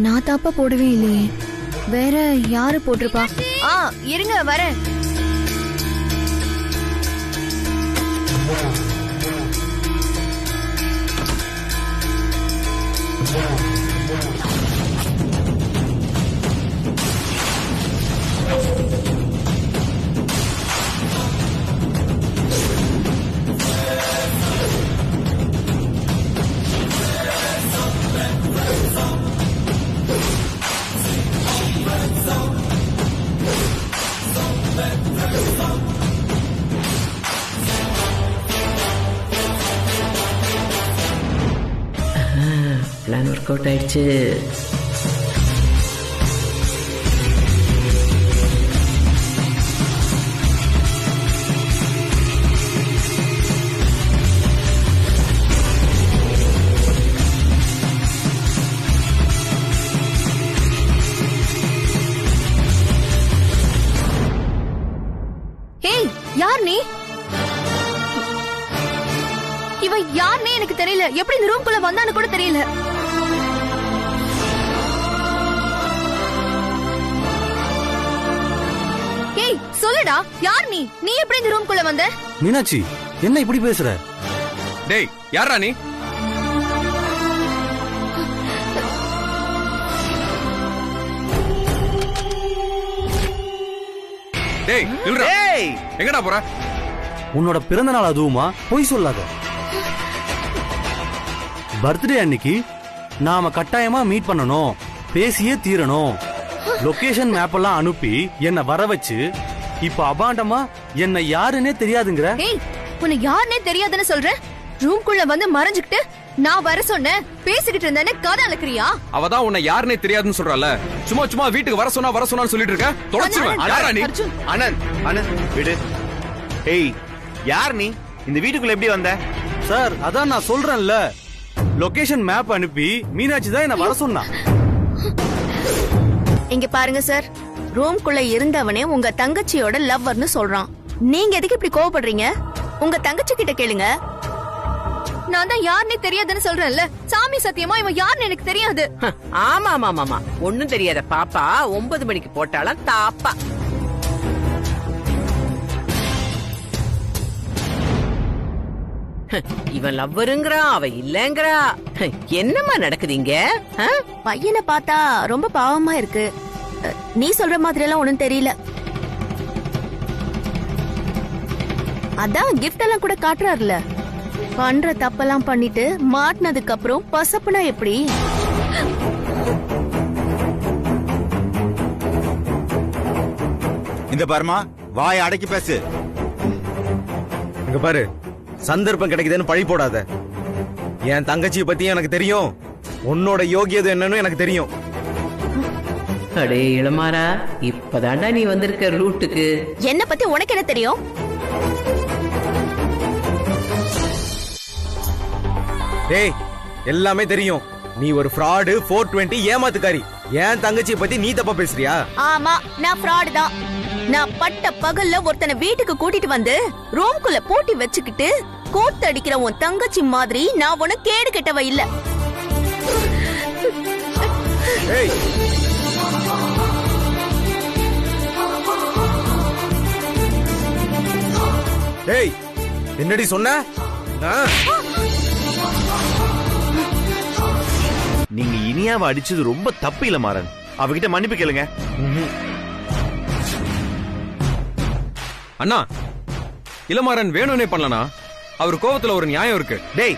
நான் தாப்பா போடவே இல்லையே, வேற யாரு போட்டிருப்பா? இருங்க வரேன். பிளான் ஒர்க் அவுட் ஆயிடுச்சு. ஹேய், யார் நீ? இவன் யாருன்னே எனக்கு தெரியல. எப்படி இந்த ரூம்குள்ள வந்தான்னு கூட தெரியல. ஏய் சொல்லுடா, யார் நீ? நீ எப்படி இந்த ரூம்குள்ள வந்த? மீனாட்சி, என்ன இப்படி பேசுற? டேய், யாரா நீ? டேய், நில்லுடா. எங்கடா போற? உன்னோட பிறந்த நாள் அதுவுமா? பொய் சொல்லாத. பர்த்டே அன்னைக்கு நாம கட்டாயமா மீட் பண்ணணும், பேசியே தீரணும். லொகேஷன் மேப் எல்லாம் அனுப்பி என்ன வர வச்சு இப்ப அபாண்டமா என்ன யாருன்னே தெரியாதுங்கற. ஏய், உன்னை யாருன்னே தெரியாதுன்னு சொல்ற? ரூம்குள்ள வந்து மறைஞ்சுக்கிட்டு நான் வர சொன்னேன், பேசிக்கிட்டு இருந்தேன்னு கதை அளக்குறியா? அவதான் உன்னை யாருன்னே தெரியாதுன்னு சொல்றால. சும்மா சும்மா வீட்டுக்கு வர சொன்னான்னு சொல்லிட்டு இருக்க. தொலைச்சிருவேன். யாரா நீ? அனந்த், அனந்த் விடு. ஏய், யார் நீ? இந்த வீட்டுக்குள்ள எப்படி வந்த? சார், அதான் நான் சொல்றேன்ல, லொகேஷன் மேப் அனுப்பி மீனாட்சி தான் என்ன வர சொன்னா. இங்க பாருங்க சார், ரூம்குள்ள இருந்தவனே உங்க தங்கச்சியோட லவ்வர்னு சொல்றான். நீங்க எதுக்கு இப்படி கோவப்படுறீங்க? உங்க தங்கச்சி கிட்ட கேளுங்க. நான் தான் யாருன்னே தெரியாதுன்னு சொல்றேன்ல. சாமி சத்தியமா இவன் யாருன்னு எனக்கு தெரியாது. ஆமா ஆமா ஆமா, ஒண்ணும் தெரியாத பாப்பா 9 மணிக்கு போட்டாலாம் தாப்பா. இவன் லவ்வருங்கறா, அவ இல்லங்கறா. என்னமா நடக்குதுங்க? பையனை பார்த்தா ரொம்ப பாவமா இருக்கு. நீ சொல்ற மாதிரி எல்லாம் ஒண்ணும் தெரியல. அதான் கிஃப்ட் எல்லாம் கூட காட்டுறாருல. பண்ற தப்பெல்லாம் பண்ணிட்டு மாட்டினதுக்கு அப்புறம் பசப்புனா எப்படி? இந்த பாருமா, வாயை அடக்கி பேசு. இங்க பாரு, சந்தர்ப்பம் கிடைக்குதுன்னு பழி போடாத. என் தங்கச்சியை பத்தி எனக்கு தெரியும், உன்னோட யோகியது என்னன்னு எனக்கு தெரியும். அடே இளமாரா, இப்பதாண்டா நீ வந்திருக்க ரூட்டுக்கு. என்ன பத்தி உனக்கு என்ன தெரியும்? டேய், எல்லாமே தெரியும். நீ ஒரு ஃப்ராடு, 420 ஏமாத்துக்காரி. என் தங்கச்சியை பத்தி நீ தப்பா பேசுறியா? ஆமா, நான் ஃப்ராட் தான். நான் பட்ட பகல்ல ஒருத்தனை வீட்டுக்கு கூட்டிட்டு வந்து ரூம்குள்ள பூட்டி வச்சுக்கிட்டு கூத்தடிக்கிற உன் தங்கச்சி மாதிரி நான் உனக்கு கேடு கெட்டவ இல்ல. ஏய், ஏய், என்னடி சொன்ன? நீங்க இனியாவை அடிச்சது ரொம்ப தப்பு இல்ல மாறன். அவகிட்ட மன்னிப்பு கேளுங்க. அண்ணா, இளமாறன் வேணும்னே பண்ணலனா? அவர் கோவத்துல ஒரு நியாயம் இருக்கு. டேய்,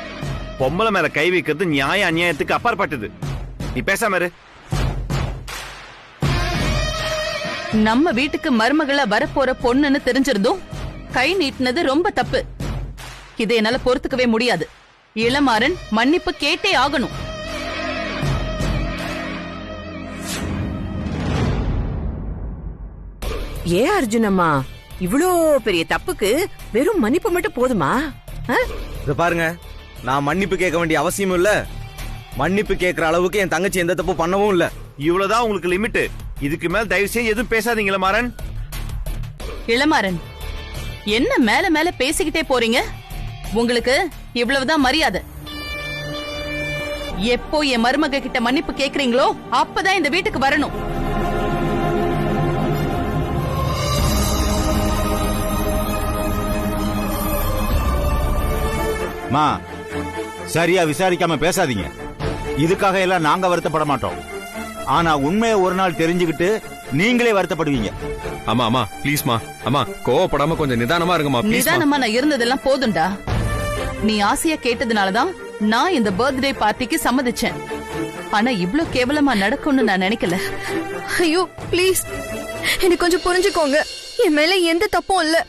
பொம்பளை மேல கை வைக்கிறது நியாய அநியாயத்துக்கு அப்பாற்பட்டது. நீ பேசாம இரு. நம்ம வீட்டுக்கு மருமகளா வரப்போற பொண்ணுன்னு தெரிஞ்சிருந்தும் கை நீட்டினது ரொம்ப தப்பு. இதை என்னால பொறுத்துக்கவே முடியாது. இளமாறன் மன்னிப்பு கேட்டே ஆகணும். ஏன் அர்ஜுனம்மா, இவ்ளோ பெரிய தப்புக்கு வெறும் மன்னிப்பு மட்டும் போதுமா? இத பாருங்க, நான் மன்னிப்பு கேட்க வேண்டிய அவசியமும் இல்ல, மன்னிப்பு கேட்கிற அளவுக்கு என் தங்கச்சி எந்த தப்பு பண்ணவும் இல்ல. இவ்வளவுதான் உங்களுக்கு லிமிட். இதுக்கு மேல தயவு செய்து எதுவும் பேசாதீங்களா மாறன். இளமாறன், என்ன மேல மேல பேசிக்கிட்டே போறீங்க? உங்களுக்கு இவ்வளவுதான் மரியாதை. எப்போ என் மருமக கிட்ட மன்னிப்பு கேக்குறீங்களோ அப்பதான் இந்த வீட்டுக்கு வரணும். மா, சரியா விசாரிக்காம பேசாதீங்க. இதுக்காக எல்லாம் நாங்க வருத்தப்பட மாட்டோம். ஆனா உண்மையை ஒரு நாள் தெரிஞ்சுக்கிட்டு நீங்களே வருத்தப்படுவீங்க. அம்மா அம்மா ப்ளீஸ்மா, அம்மா கோவப்படாம கொஞ்சம் நிதானமா இருங்கம்மா. நிதானமா நான் இருந்ததெல்லாம் போதும்டா. நீ ஆசையா கேட்டதுனாலதான் நான் இந்த பர்த்டே பார்ட்டிக்கு சம்மதிச்சேன். ஆனா இவ்ளோ கேவலமா நடக்கும்னு நான் நினைக்கல. ஐயோ ப்ளீஸ் எனக்கு கொஞ்சம் புரிஞ்சுக்கோங்க. என் மேல எந்த தப்பும் இல்ல.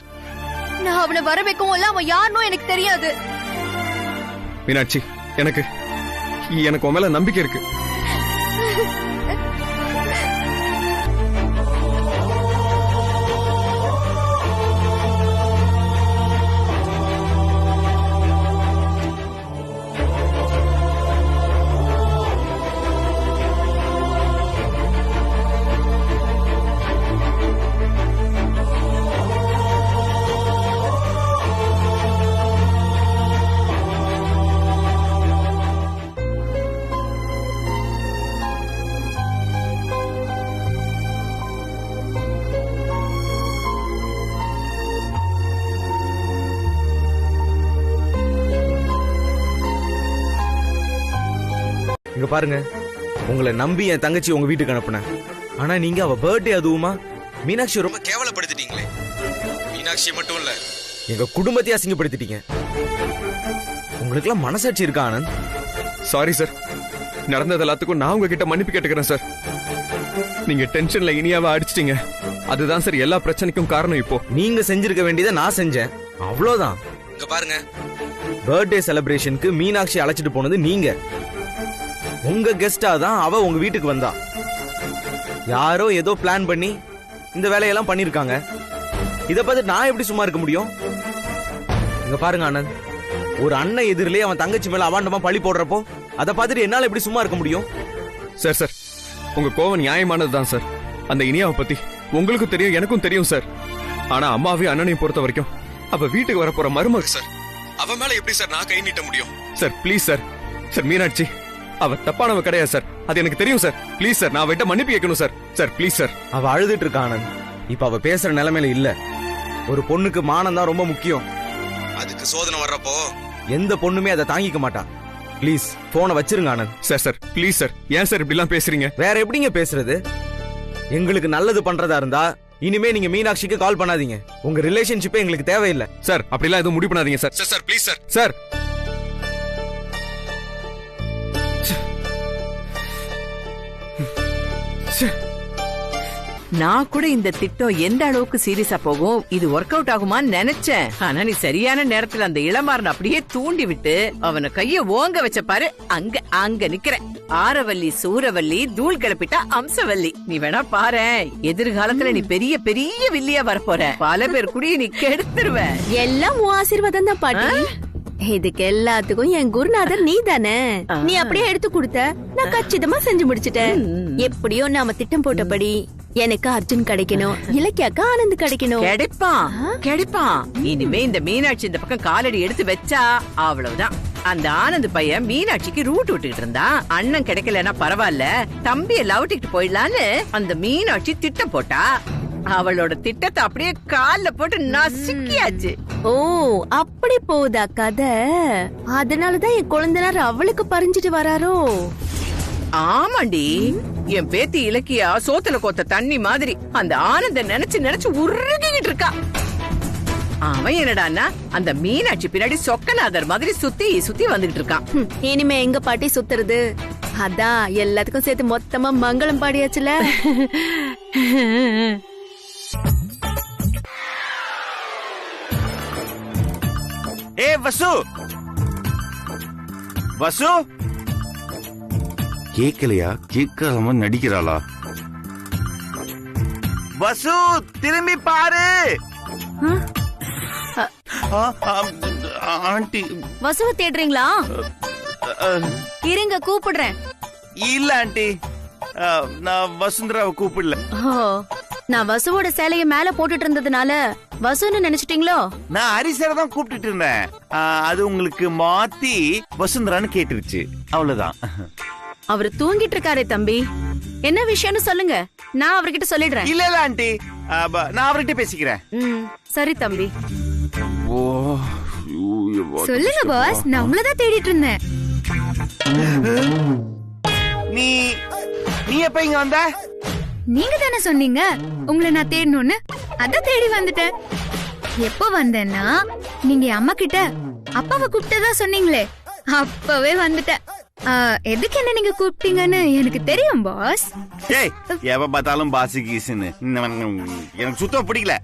நான் அவனை வர வைக்கவும் இல்ல, அவன் யாருன்னு எனக்கு தெரியாது. மீனாட்சி, எனக்கு உன் மேல நம்பிக்கை இருக்கு. இங்க பாருங்க, உங்களை நம்பி என் தங்கச்சி உங்க வீட்டுக்கு அனுப்புனேன். ஆனா நீங்க அவ பர்த்டே அதுவுமா மீனாட்சி ரொம்ப கேவலப்படுத்திட்டீங்களே. மீனாட்சி மட்டும் இல்ல, எங்க குடும்பத்தையே அசிங்கப்படுத்திட்டீங்க. உங்களுக்கு எல்லாம் மனசாட்சி இருக்கா ஆனந்த்? சாரி சார், நடந்தது எல்லாத்துக்கும் நான் உங்ககிட்ட மன்னிப்பு கேட்டுக்கிறேன் சார். நீங்க டென்ஷன்ல இனியாவ அடிச்சிட்டீங்க. அதுதான் சார் எல்லா பிரச்சனைக்கும் காரணம். இப்போ நீங்க செஞ்சிருக்க வேண்டியதை நான் செஞ்சேன், அவ்வளவுதான். இங்க பாருங்க, பர்த்டே செலிப்ரேஷனுக்கு மீனாட்சி அழைச்சிட்டு போனது நீங்க. உங்க கெஸ்டா தான் அவ உங்க வீட்டுக்கு வந்தா. யாரோ ஏதோ பிளான் பண்ணி இந்த வேலையெல்லாம் பண்ணிருக்காங்க. இத பார்த்து நான் எப்படி சும்மா இருக்க முடியும்? இங்க பாருங்க ஆனந்த், ஒரு அண்ணன் எதிரிலே அவன் தங்கச்சி மேல அவாண்டமா பழி போடுறப்போ அதை பார்த்துட்டு என்னால எப்படி சும்மா இருக்க முடியும்? சார் சார், உங்க கோவம் நியாயமானதுதான் சார். அந்த இனியாவை பத்தி உங்களுக்கும் தெரியும், எனக்கும் தெரியும் சார். ஆனா அம்மாவையும் அண்ணனையும் பொறுத்த வரைக்கும் அவ வீட்டுக்கு வர போற மருமக சார். அவ மேல எப்படி சார் நான் கை நீட்ட முடியும்? Sir please sir. Sir Meenakshi அவ தப்பானவ கிடையாது சார், அது எனக்கு தெரியும் சார். ப்ளீஸ் சார், நான் அவட்ட மன்னிப்பு கேட்கணும் சார். Sir please sir. அவ அழுதுட்டு இருக்கா ஆனந்த். இப்ப அவ பேசுற நிலைமையில இல்ல. ஒரு பொண்ணுக்கு மானம் தான் ரொம்ப முக்கியம். அதுக்கு சோதனை வர்றப்போ எந்த பொண்ணுமே அதை தாங்கிக்க மாட்டா. ப்ளீஸ் போனை வச்சிருங்க Anand. Sir sir please sir. ஏன் சார் இப்படி எல்லாம் பேசுறீங்க? வேற எப்படிங்க பேசுறது? எங்களுக்கு நல்லது பண்றதா இருந்தா இனிமே நீங்க மீனாட்சிக்கு கால் பண்ணாதீங்க. உங்க ரிலேஷன்ஷிப்பே எங்களுக்கு தேவையில்லை சார். அப்படிலாம் எதுவும் முடிவு பண்ணாதீங்க sir. Sir sir please sir. Sir நான் கூட இந்த திட்டம் எந்த அளவுக்கு சீரியஸா போகும், இது ஒர்க் அவுட் ஆகுமான்னு நினைச்சேன். ஆனா நீ சரியான நேரத்துல அந்த இளமாறன் அப்படியே தூண்டி விட்டு அவனை கைய ஓங்க வச்ச பாரு. அங்க நிக்கிற ஆரவல்லி சூரவல்லி தூள் கிளப்பிட்டா அம்சவல்லி. நீ வேணா பாரு, எதிர்காலத்துல நீ பெரிய பெரிய வில்லியா வரப்போற. பல பேர் கூடிய நீ கெடுத்துருவ. எல்லாம் உன் ஆசீர்வாதம் தான் பாட்டி. இதுக்கு எல்லாத்துக்கும் என் குருநாதர் நீ தானே. நீ அப்படியே எடுத்து கொடுத்த, நான் கச்சிதமா செஞ்சு முடிச்சிட்டேன். எப்படியோ நாம திட்டம் போட்டபடி எனக்கு அர்ஜுன் கிடைக்கணும், இலக்கியாக்கு ஆனந்த் கிடைக்கணும். கிடைப்பான். இனிமே இந்த மீனாட்சி இந்த பக்கம் காலடி எடுத்து வச்சா அவ்வளவுதான். அந்த ஆனந்த் பையன் மீனாட்சிக்கு ரூட் விட்டுக்கிட்டு இருந்தா, அண்ணன் கிடைக்கலன்னா பரவாயில்ல, தம்பிய லவட்டிக்கிட்டு போயிடலான்னு அந்த மீனாட்சி திட்டம் போட்டா. அவளோட திட்டத்தை அப்படியே கால்ல போட்டு நசுக்கியாச்சு. ஓ அப்படி போகுதா கதை? அதனாலதான் என் குழந்தைனார் அவளுக்கு பறிஞ்சிட்டு வராரோ? ஆமாண்டி, என் பேத்தி இலக்கியா சோத்துல கோத்த தண்ணி மாதிரி அந்த ஆனந்த நினைச்சு உருகிட்டு இருக்கா. அவன் என்னடான்னா அந்த மீனாட்சி பின்னாடி சொக்கநாதர் மாதிரி சுத்தி வந்துகிட்டு இருக்கான். இனிமே எங்க பாட்டி சுத்துறது? அதான் எல்லாத்துக்கும் சேர்த்து மொத்தமா மங்களம் பாடியாச்சுல. ஏ வசு, வசு கேட்கலையா? கேட்காம நடிக்கிறாளா? வசு திரும்பி பாரு. ஆண்டி வசுவை தேடுறீங்களா? இருங்க கூப்பிடுறேன். இல்ல ஆண்டி, நான் வசுந்தராவை கூப்பிடல. நான் வசுவோட சேலைய மேல போட்டுட்டு இருந்ததுனால வசுன்னு நினைச்சிட்டீங்களோ? நான் ஹரிசரை தான் கூப்பிட்டுட்டு இருந்தேன். அது உங்களுக்கு மாத்தி வசுந்தரான்னு கேட்டுருச்சு. அவ்வளவுதான். அவரு தூங்கிட்டு இருக்காரே தம்பி, என்ன விஷயம்னு சொல்லுங்க, நான் அவர்கிட்ட சொல்லிடுறேன். இல்ல இல்ல ஆண்டி, நான் அவர்கிட்ட பேசிக்கிறேன். சரி தம்பி. ஓ சொல்லுங்க பாஸ், நான் உங்களை தான் தேடிட்டு இருந்தேன். நீ நீ எப்ப இங்க வந்த? நீங்க தானே சொன்னீங்க உங்களை நான் தேடணும்னு, அதான் தேடி வந்துட்டேன். எப்போ வந்தேன்னா நீங்க அம்மா கிட்ட அப்பாவை கூப்பிட்டதா சொன்னீங்களே, அப்பவே வந்துட்டேன். எதுக்கு என்ன நீங்க கூப்பிட்டீங்கன்னு எனக்கு தெரியும் பாஸ். ஏய், எப்ப பார்த்தாலும் பாசி கீசுன்னு எனக்கு சுத்தம் பிடிக்கல.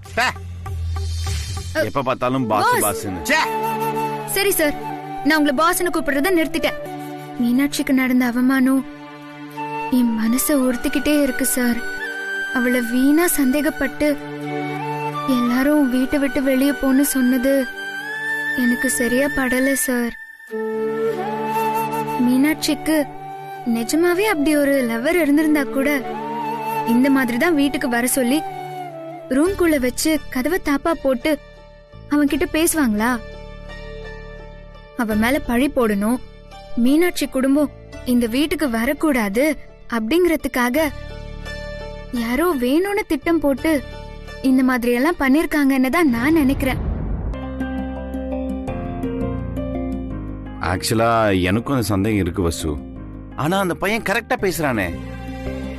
எப்ப பார்த்தாலும் பாஸ் பாஸ்ன்னு. சரி சார், நான் உங்களை பாஸ்ன்னு கூப்பிடுறத நிறுத்திட்டேன். மீனாட்சிக்கு நடந்த அவமானம் என் மனச உறுத்திக்கிட்டே இருக்கு சார். அவளை வீணா சந்தேகப்பட்டு எல்லாரும் வீட்டை விட்டு வெளியே போன்னு சொன்னது எனக்கு சரியா படல சார். மீனாட்சிக்கு நிஜமாவே அப்படி ஒரு லவர் இருந்திருந்தா கூட இந்த மாதிரி தான் வீட்டுக்கு வர சொல்லி ரூம்குள்ள வச்சு கதவை தாப்பா போட்டு அவன் கிட்ட பேசுவாங்களா? அவ மேல பழி போடணும், மீனாட்சி குடும்பம் இந்த வீட்டுக்கு வரக்கூடாது அப்படிங்கறதுக்காக யாரோ வேணும்னு திட்டம் போட்டு இந்த மாதிரி எல்லாம் பண்ணிருக்காங்கன்னு தான் நான் நினைக்கிறேன். ஆக்சுவலா எனக்கும் அந்த சந்தேகம் இருக்கு வசு. ஆனா அந்த பையன் கரெக்டா பேசுறானே,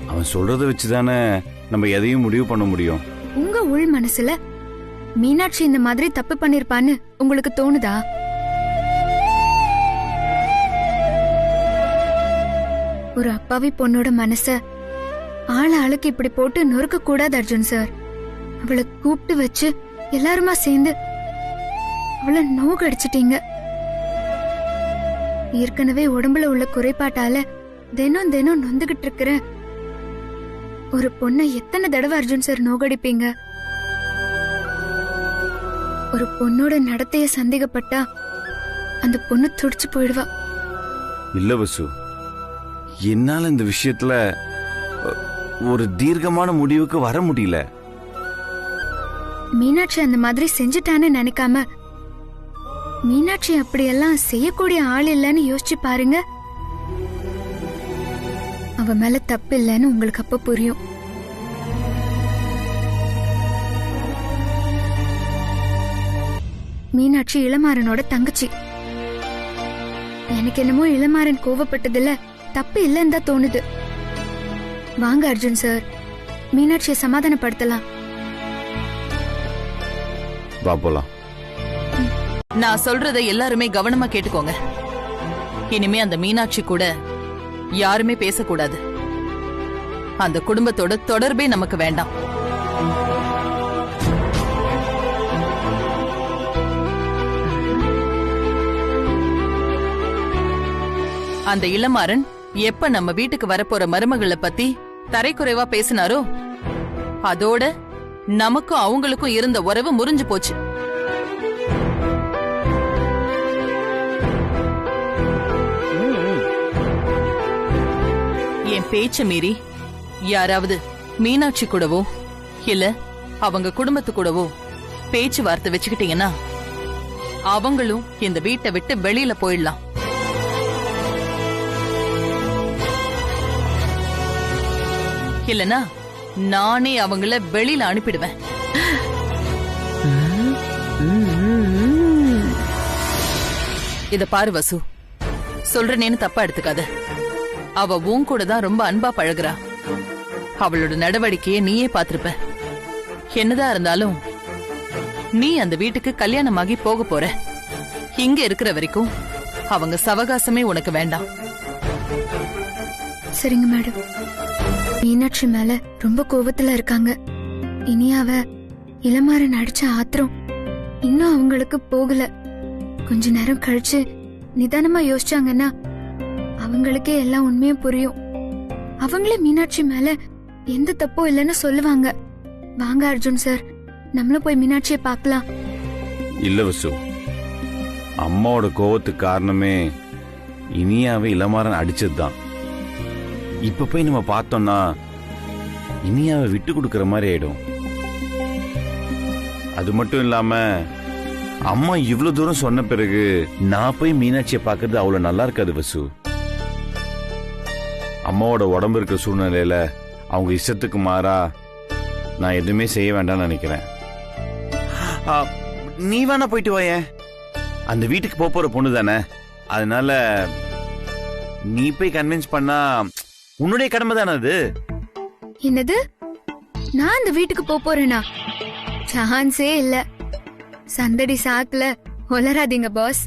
அவன் சொல்றத வச்சுதானே நம்ம எதையும் முடிவு பண்ண முடியும். உங்க உள் மனசுல மீனாட்சி இந்த மாதிரி தப்பு பண்ணிருப்பான்னு உங்களுக்கு தோணுதா? ஒரு அப்பாவி பொண்ணோட மனச ஆளுக்கு இப்படி போட்டு நொறுக்க கூடாது அர்ஜுன் சார். அவளை கூப்பிட்டு வச்சு எல்லாருமா சேர்ந்து அவளை நோகடிச்சிட்டீங்க. ஏற்கனவே உடம்புல உள்ள குறைபாட்டால தினம் தினம் நொந்துகிட்டு இருக்கிற ஒரு பொண்ணை எத்தனை தடவை அர்ஜுன் சார் நோகடிப்பீங்க? ஒரு பொண்ணோட நடத்தைய சந்தேகப்பட்டா அந்த பொண்ணு துடிச்சு போயிடுவா. இல்ல வசு, என்னால இந்த விஷயத்துல ஒரு தீர்க்கமான முடிவுக்கு வர முடியல. மீனாட்சி அந்த மாதிரி செஞ்சுட்டான்னு நினைக்காம மீனாட்சி அப்படியெல்லாம் செய்யக்கூடிய ஆள் இல்லைன்னு யோசிச்சு பாருங்க. அவ மேல தப்பு இல்லைன்னு உங்களுக்கு அப்ப புரியும். மீனாட்சி இளமாறனோட தங்கச்சி. எனக்கு என்னமோ இளமாறன் கோவப்பட்டதுல தப்பு இல்லைன்னு தான் தோணுது. வாங்க அர்ஜுன் சார், மீனாட்சியை சமாதானப்படுத்தலாம். வா போலாம். நான் சொல்றதை எல்லாருமே கவனமா கேட்டுக்கோங்க. இனிமே அந்த மீனாட்சி கூட யாருமே பேசக்கூடாது. அந்த குடும்பத்தோட தொடர்பே நமக்கு வேண்டாம். அந்த இளமாறன் எப்ப நம்ம வீட்டுக்கு வரப்போற மருமகளை பத்தி தரைக்குறைவா பேசினாரோ அதோட நமக்கும் அவங்களுக்கும் இருந்த உறவு முறிஞ்சு போச்சு. என் பேச்ச மீறி யாராவது மீனாட்சி கூடவோ இல்ல அவங்க குடும்பத்து கூடவோ பேச்சுவார்த்தை வச்சுக்கிட்டீங்கன்னா அவங்களும் இந்த வீட்டை விட்டு வெளியில போயிடலாம். இல்லனா நானே அவங்கள வெளியில அனுப்பிடுவேன். இத பாரு வசு, சொல்றேன்னு தப்பா எடுத்துக்காத. அவ உன் கூட தான் ரொம்ப அன்பா பழகுறா. அவளோட நடவடிக்கையை நீயே பாத்திருப்ப. என்னதான் இருந்தாலும் நீ அந்த வீட்டுக்கு கல்யாணமாகி போக போற. இங்க இருக்கிற வரைக்கும் அவங்க சவகாசமே உனக்கு வேண்டாம். சரிங்க மேடம். மீனாட்சி மேல ரொம்ப கோபத்துல இருக்காங்க. இனி அவ இளமாறன் அடிச்ச ஆத்திரம் இன்னும் அவங்களுக்கு போகல. கொஞ்ச நேரம் கழிச்சு நிதானமா யோசிச்சாங்கன்னா அவங்களுக்கே எல்லாம் உண்மையும் புரியும். அவங்களே மீனாட்சி மேல எந்த தப்பும் இல்லைன்னு சொல்லுவாங்க. வாங்க அர்ஜுன் சார், நம்மளும் போய் மீனாட்சியை பார்க்கலாம். இல்ல வசு, அம்மாவோட கோவத்துக்கு காரணமே இனியாவை இளமாறன் அடிச்சதுதான். இப்ப போய் நம்ம பார்த்தோம்னா இனியாவை விட்டு கொடுக்கற மாதிரி ஆயிடும். அது மட்டும் இல்லாம அம்மா இவ்வளவு தூரம் சொன்ன பிறகு நான் போய் மீனாட்சியை பாக்குறது அவ்வளவு நல்லா இருக்காது வசு. அம்மாவோட உடம்பு இருக்க சூழ்நிலையில அவங்க இஷ்டத்துக்கு மாறா நான் எதுவுமே செய்ய வேண்டாம்னு நினைக்கிறேன். நீ வேணா போயிட்டு வாயேன். அந்த வீட்டுக்கு போற பொண்ணு தானே, அதனால நீ போய் கன்வின்ஸ் பண்ணா உன்னுடைய கடமை தானே அது. என்னது, நான் அந்த வீட்டுக்கு போறேனா? சான்ஸே இல்ல. சந்தடி சாக்குல ஒலராதீங்க பாஸ்.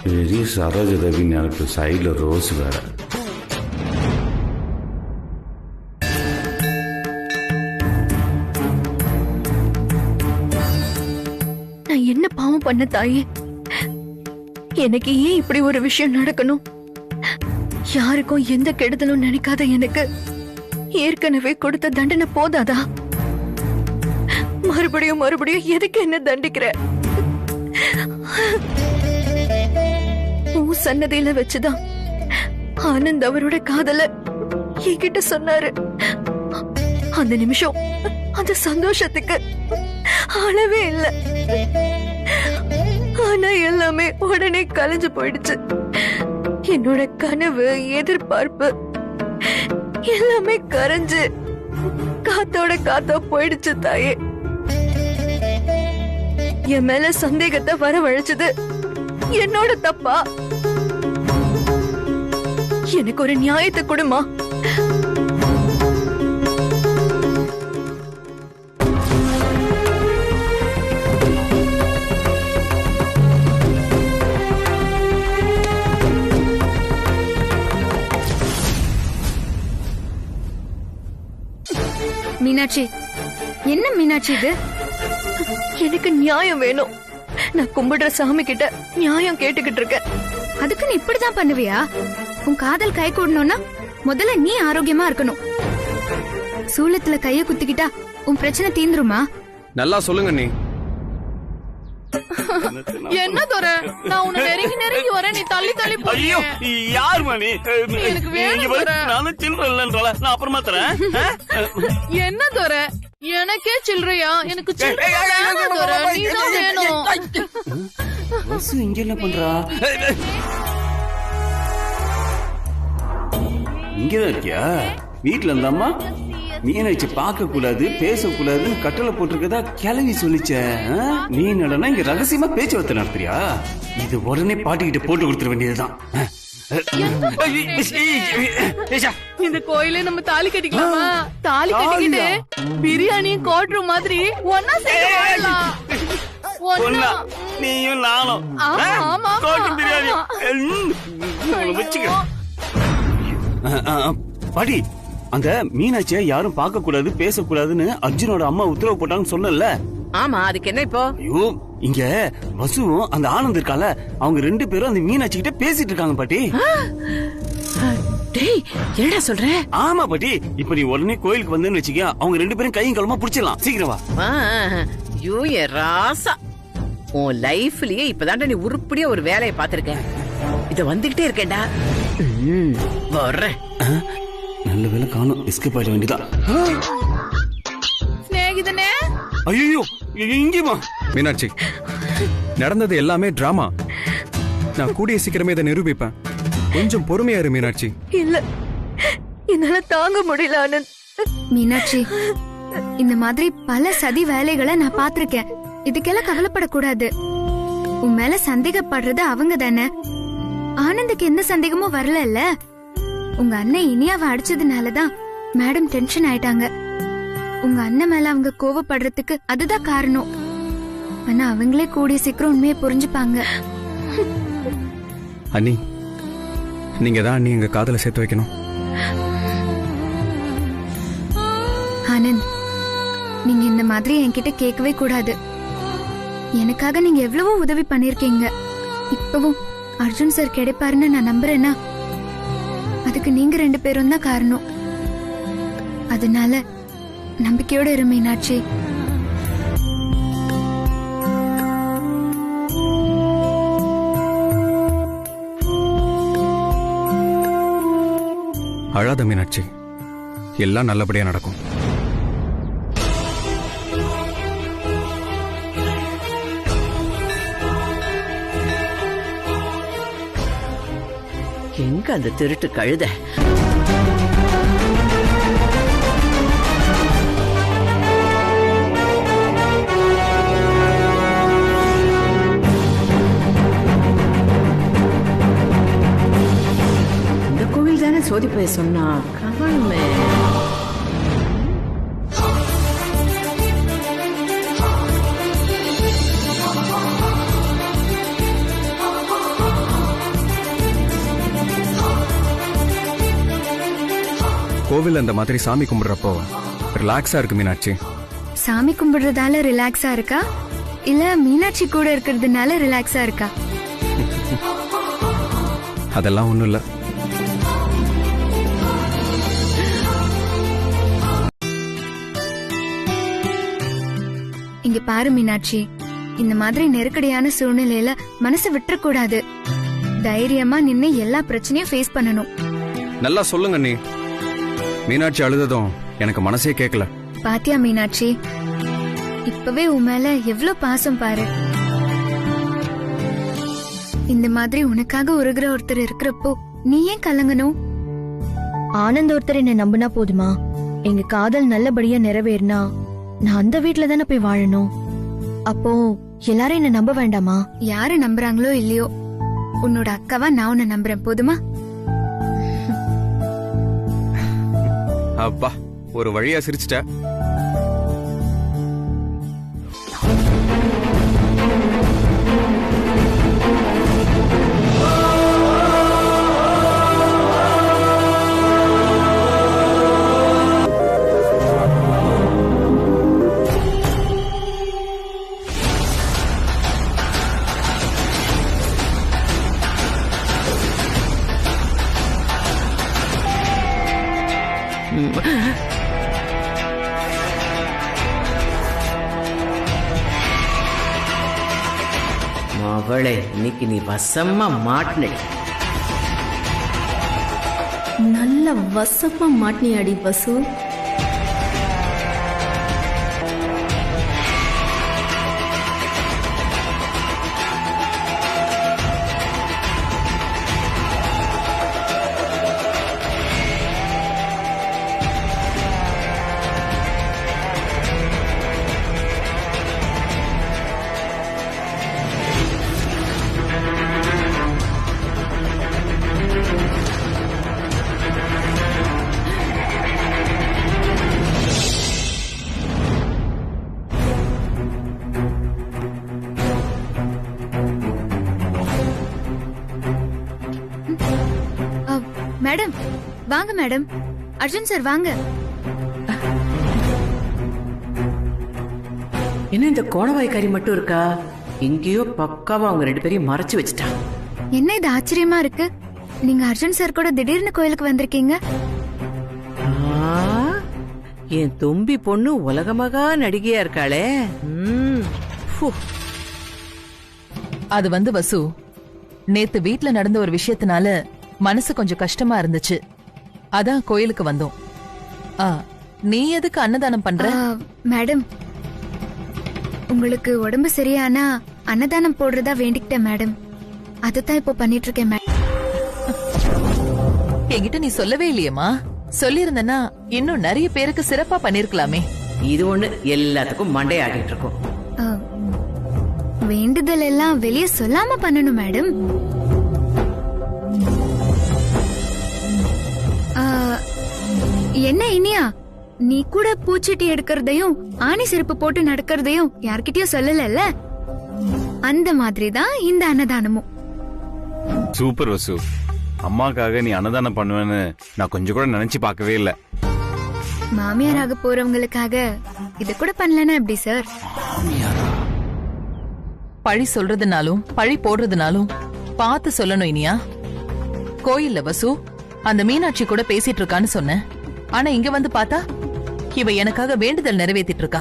பெரிய சரோஜ ரவி நினைப்பு சைட்ல ரோஸ் வேற. நான் என்ன பாவம் பண்ண தாயே? எனக்கு ஏன் இப்படி ஒரு விஷயம் நடக்கணும்? யாருக்கும் எந்த கெடுதலும் நினைக்காத எனக்கு ஏற்கனவே கொடுத்த தண்டனை போதாதா? மறுபடியும் மறுபடியும் எதுக்கு என்ன தண்டிக்கிற? சன்னதியில வச்சுதான் ஆனந்த் அவரோட காதல என்கிட்ட சொன்னாரு. அந்த நிமிஷம் அந்த சந்தோஷத்துக்கு அளவே இல்ல. ஆனா எல்லாமே உடனே கலைஞ்சு போயிடுச்சு. என்னோட கனவு, எதிர்பார்ப்பு எல்லாமே கரைஞ்சு காத்தோட காத்தா போயிடுச்சு தாயே. என் மேல சந்தேகத்தை வரவழைச்சது என்னோட தப்பா? எனக்கு ஒரு நியாயத்தை கொடுமா? மீனாட்சி, என்ன மீனாட்சி இது? எனக்கு நியாயம் வேணும். நான் கும்பிடுற சாமி கிட்ட நியாயம் கேட்டுக்கிட்டு இருக்கேன். அதுக்கு நீ இப்படிதான் பண்ணுவியா? உன் காதல் கை கூடணும்னா முதல்ல நீ ஆரோக்கியமா இருக்கணும். சூளத்துல கைய குத்திக்கிட்டா உன் பிரச்சனை தீந்துருமா? நல்லா சொல்லுங்க நீ. என்ன தோற, நான் உன்னை நெருங்கி நெருங்கி வரேன், நீ தள்ளி தள்ளி போறியே. யார் மணி? எனக்கு வேணும். நானும் சில்லற இல்லன்றல, நான் அப்புறமா தரேன். என்ன தோற, எனக்கே சில்லறையா? எனக்கு சில்லறை நீதான் வேணும். இங்க என்ன பண்றா? இங்கதான் இருக்கியா? வீட்டுல இருந்தாமா மீனாட்சி பார்க்க கூடாது, பேசக்கூடாது கட்டளை போட்டிருக்கதா கிளவி சொல்லிச்ச. நீ என்னடா இங்க ரகசியமா பேச்சுவார்த்தை நடத்துறியா? இது உடனே பாட்டிக்கிட்ட போட்டு கொடுத்துட வேண்டியதுதான். இந்த கோயிலே நம்ம தாலி கட்டிக்கலாமா? தாலி கட்டிக்கிட்டு பிரியாணியும் கோட்ரு மாதிரி ஒன்னா செய்யலாம். நீயும் நானும் பிரியாணி வச்சுக்க. பாட்டி, அந்த மீனாட்சிய யாரும் பார்க்க கூடாது, பேசக்கூடாதுன்னு அர்ஜுனோட அம்மா உத்தரவு போட்டாங்கன்னு சொன்னல. ஆமா, அதுக்கு என்ன இப்போ? ஐயோ, இங்க வசுவும் அந்த ஆனந்த் இருக்கால, அவங்க 2 பேரும் அந்த மீனாட்சி கிட்ட பேசிட்டு இருக்காங்க பாட்டி. டேய், என்னடா சொல்ற? ஆமா பாட்டி, இப்ப நீ உடனே கோயிலுக்கு வந்தேன்னு வச்சுக்க, அவங்க 2 பேரும் கையும் களமா புடிச்சிடலாம். சீக்கிரம் வா. ஐயோ என் ராசா, உன் லைஃப்லயே இப்பதான்டா நீ உருப்படியா ஒரு வேலையை பாத்திருக்க. இத வந்துகிட்டே இருக்கேன்டா. வர்றேன். நல்ல வேலை காணும், எஸ்கேப் ஆயிட வேண்டியதா. ஸ்நேகிதனே, ஐயோ இங்கேமா. மீனாட்சி, நடந்தது எல்லாமே டிராமா. நான் கூடிய சீக்கிரமே இதை நிரூபிப்பேன். கொஞ்சம் பொறுமையா இரு மீனாட்சி. இல்ல, என்னால தாங்க முடியல ஆனந்த். மீனாட்சி, இந்த மாதிரி பல சதி வேலைகளை நான் பாத்திருக்கேன். இதுக்கெல்லாம் கவலைப்படக்கூடாது. உன் மேல சந்தேகப்படுறது அவங்க தானே. ஆனந்துக்கு எந்த சந்தேகமும் வரல. உங்க அண்ணன் இனியாவை அடிச்சதுனாலதான் மேடம் டென்ஷன் ஆயிட்டாங்க. உங்க அண்ணன் மேல அவங்க கோவப்படுறதுக்கு அதுதான் காரணம். ஆனா அவங்களே கூடிய சீக்கிரம் உண்மையை புரிஞ்சுப்பாங்க. அண்ணி, நீங்க தான் அண்ணி எங்க காதல சேர்த்து வைக்கணும். ஆனந்த், நீங்க இந்த மாதிரி என்கிட்ட கேட்கவே கூடாது. எனக்காக நீங்க எவ்வளவோ உதவி பண்ணிருக்கீங்க. இப்பவும் அர்ஜுன் சார் கிடைப்பாருன்னு நான் நம்புறேன்னா அதுக்கு நீங்க 2 பேரும் தான் காரணம். அதனால நம்பிக்கையோட இரு மீனாட்சி. அழாத மீனாட்சி, எல்லாம் நல்லபடியா நடக்கும். எங்க அந்த திருட்டு கழுத? இந்த கோவில் தானே சோதிப்பைய சொன்னா கவனமே. கோவில் அந்த மாதிரி சாமி கும்பிடுறப்போ ரிலாக்ஸா இருக்கு மீனாட்சி. சாமி கும்பிடுறதால ரிலாக்ஸா இருக்கா இல்ல மீனாட்சி கூட இருக்கிறதுனால ரிலாக்ஸா இருக்கா? அதெல்லாம் ஒண்ணும் இல்ல. இங்க பாரு மீனாட்சி, இந்த மாதிரி நெருக்கடியான சூழ்நிலையில மனசை விட்டுறக்கூடாது. தைரியமா நின்னு எல்லா பிரச்சனையும் ஃபேஸ் பண்ணணும். நல்லா சொல்லுங்க நீ. மீனாட்சி அழுததும் எனக்கு மனசே கேட்கல. பாத்தியா மீனாட்சி, இப்பவே உன் மேல எவ்வளவு பாசம் பாரு. இந்த மாதிரி உனக்காக உருகிற ஒருத்தர் இருக்கிறப்போ நீ ஏன் கலங்கணும்? ஆனந்த் ஒருத்தர் என்ன நம்பினா போதுமா? எங்க காதல் நல்லபடியா நிறைவேறினா நான் அந்த வீட்ல தானே போய் வாழணும். அப்போ எல்லாரும் என்ன நம்ப வேண்டாமா? யாரு நம்புறாங்களோ இல்லையோ, உன்னோட அக்காவா நான் உன்னை நம்புறேன் போதுமா? அப்பா ஒரு வழியா சிரிச்சிட்ட. அவளே இன்னைக்கு நீ வசமா மாட்டினடி. நல்ல வசமா மாட்டினியாடி வசு. மேடம் வாங்க மேடம். அர்ஜுன் சார் வாங்க. என்ன இந்த கோணவாய்க்காரி மட்டும் இருக்கா? எங்கேயோ பக்காவா அவங்க 2 பேரையும் மறைச்சு வச்சுட்டா. என்ன இது ஆச்சரியமா இருக்கு, நீங்க அர்ஜுன் சார் கூட திடீர்னு கோயிலுக்கு வந்திருக்கீங்க. என் தும்பி பொண்ணு உலகமகா நடிகையா இருக்காளே. அது வந்து வசு, நேத்து வீட்ல நடந்த ஒரு விஷயத்தினால மனசு கொஞ்சம் கஷ்டமா இருந்துச்சு. அதான் கோயிலுக்கு வந்தோம். நீ எதுக்கு அன்னதானம் பண்ற? மேடம், உங்களுக்கு உடம்பு சரியானா அன்னதானம் போடுறதா வேண்டிக்கிட்டேன் மேடம். அதுதான் இப்போ பண்ணிட்டு இருக்கேன் மேடம். என்கிட்ட நீ சொல்லவே இல்லையேமா? சொல்லி இருந்தனா இன்னும் நிறைய பேருக்கு சிறப்பா பண்ணிருக்கலாமே. இது ஒண்ணு எல்லாத்துக்கும் மண்டையாடிட்டு இருக்கும். வேண்டுதல் எல்லாம் வெளியே சொல்லாம பண்ணணும் மேடம். என்ன இனியா, நீ கூட பூச்செட்டி எடுக்கிறதையும் ஆணி செருப்பு போட்டு நடக்கிறதையும் யார்கிட்டயும் சொல்லல. அந்த மாதிரிதான் இந்த அன்னதானமும். சூப்பர் வசு, அம்மாக்காக நீ அன்னதானம் பண்ணுவேன்னு நான் கொஞ்சம் கூட நினைச்சு பார்க்கவே இல்ல. மாமியாராக போறவங்களுக்காக இது கூட பண்ணலன்னா எப்படி சார்? பழி சொல்றதுனாலும் பழி போடுறதுனாலும் பார்த்து சொல்லணும் இனியா. கோயில்ல வசு அந்த மீனாட்சி கூட பேசிட்டு இருக்கான்னு சொன்ன. ஆனா இங்க வந்து பார்த்தா இவ எனக்காக வேண்டுதல் நிறைவேற்றிட்டு இருக்கா.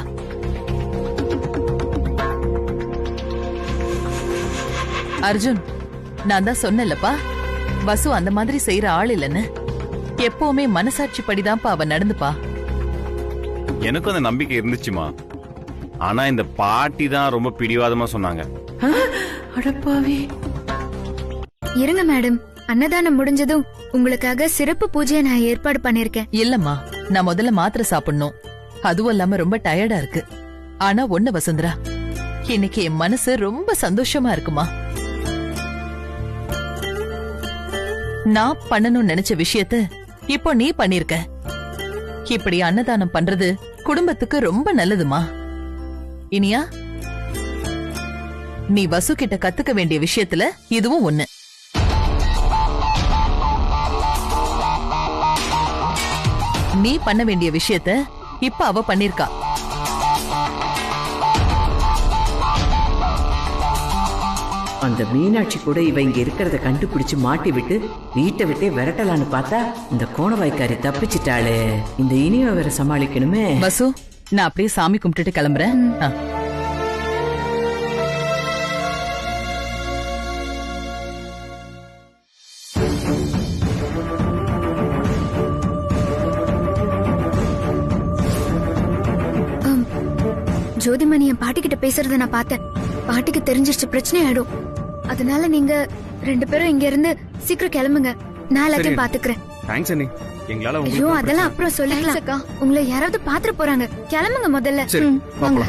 அர்ஜுன், நான் தான் சொன்னேன்லப்பா, வசு அந்த மாதிரி செய்யற ஆள் இல்லன்னு. எப்பவுமே மனசாட்சி படிதான்ப்பா அவ நடந்துப்பா. எனக்கும் அந்த நம்பிக்கை இருந்துச்சுமா. ஆனா இந்த பாட்டி தான் ரொம்ப பிடிவாதமா சொன்னாங்க. அடப்பாவி. இருங்க மேடம், அன்னதானம் முடிஞ்சதும் உங்களுக்காக சிறப்பு பூஜையை நான் ஏற்பாடு பண்ணிருக்கேன். இல்லம்மா, நான் முதல்ல மாத்திரை சாப்பிடணும். அதுவும் இல்லாம ரொம்ப டயர்டா இருக்கு. ஆனா ஒண்ணு வசுந்தரா, இன்னைக்கு என் மனசு ரொம்ப சந்தோஷமா இருக்குமா. நான் பண்ணணும்னு நினைச்ச விஷயத்த இப்போ நீ பண்ணிருக்க. இப்படி அன்னதானம் பண்றது குடும்பத்துக்கு ரொம்ப நல்லதுமா. இனியா, நீ வசு கிட்ட கத்துக்க வேண்டிய விஷயத்துல இதுவும் ஒண்ணு. நீ பண்ண வேண்டிய விஷயத்த இப்ப அவ பண்ணிருக்கா. அந்த மீனாட்சி கூட இவ இங்க இருக்கிறத கண்டுபிடிச்சு மாட்டி விட்டு வீட்டை விட்டே விரட்டலான்னு பார்த்தா இந்த கோணவாய்க்காரி தப்பிச்சிட்டாளே. இந்த இனிய வேற சமாளிக்கணுமே. வசு, நான் அப்படியே சாமி கும்பிட்டுட்டு கிளம்புறேன். ஜோதிமணி என் பாட்டி கிட்ட பேசுறத நான் பார்த்தேன். பாட்டிக்கு தெரிஞ்சிருச்சு, பிரச்சனை ஆயிடும். அதனால நீங்க 2 பேரும் இங்க இருந்து சீக்கிரம் கிளம்புங்க. நான் எல்லாத்தையும் பாத்துக்கிறேன். தேங்க்ஸ் அண்ணி. எங்களால ஐயோ, அதெல்லாம் அப்புறம் சொல்லிக்கலாம். உங்களை யாராவது பாத்துட்டு போறாங்க. கிளம்புங்க முதல்ல. வாங்க.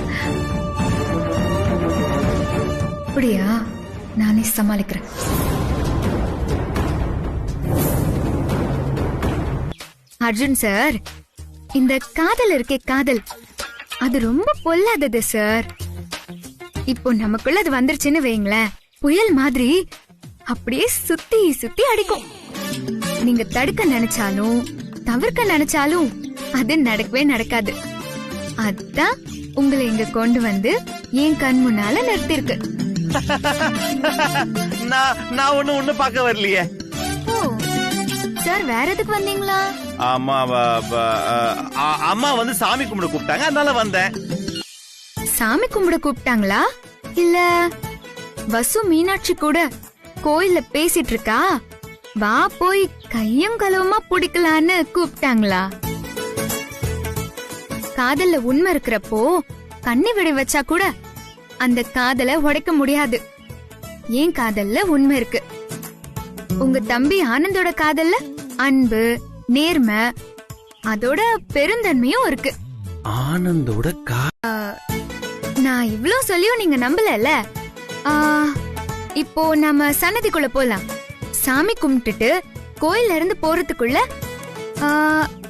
அப்படியா? நானே சமாளிக்கிறேன். அர்ஜுன் சார், இந்த காதல் இருக்கே, காதல் அது ரொம்ப பொல்லாதது சார். இப்போ நமக்குள்ள அது வந்துருச்சுன்னு வைங்களேன், புயல் மாதிரி அப்படியே சுத்தி சுத்தி அடிக்கும். நீங்க தடுக்க நினைச்சாலும் தவிர்க்க நினைச்சாலும் அது நடக்கவே நடக்காது. அதான் உங்களை இங்க கொண்டு வந்து என் கண் முன்னால நிறுத்திருக்கு. நான் ஒண்ணு பார்க்க வரலையே. ஓ சார், வேற எதுக்கு வந்தீங்களா? அம்மா வந்து சாமி கும்பிட கூப்பிட்டாங்க, அதனால வந்தேன். சாமி கும்பிட கூப்பிட்டாங்களா? இல்ல வசு மீனாட்சி கூட கோயில்ல பேசிட்டு இருக்கா, வா போய் கையும் கலவமா பிடிக்கலான்னு கூப்பிட்டாங்களா? காதல்ல உண்மை இருக்கிறப்போ கண்ணி விட வச்சா கூட அந்த காதலை உடைக்க முடியாது. ஏன் காதல்ல உண்மை இருக்கு. உங்க தம்பி ஆனந்தோட காதல்ல அன்பு, நேர்மை, அதோட பெருந்தன்மையும் இருக்கு. ஆனந்தோட நான் இவ்ளோ சொல்லியும் நீங்க நம்பலல. இப்போ நாம சன்னதிக்குள்ள போலாம். சாமி கும்பிட்டுட்டு கோயில்ல இருந்து போறதுக்குள்ள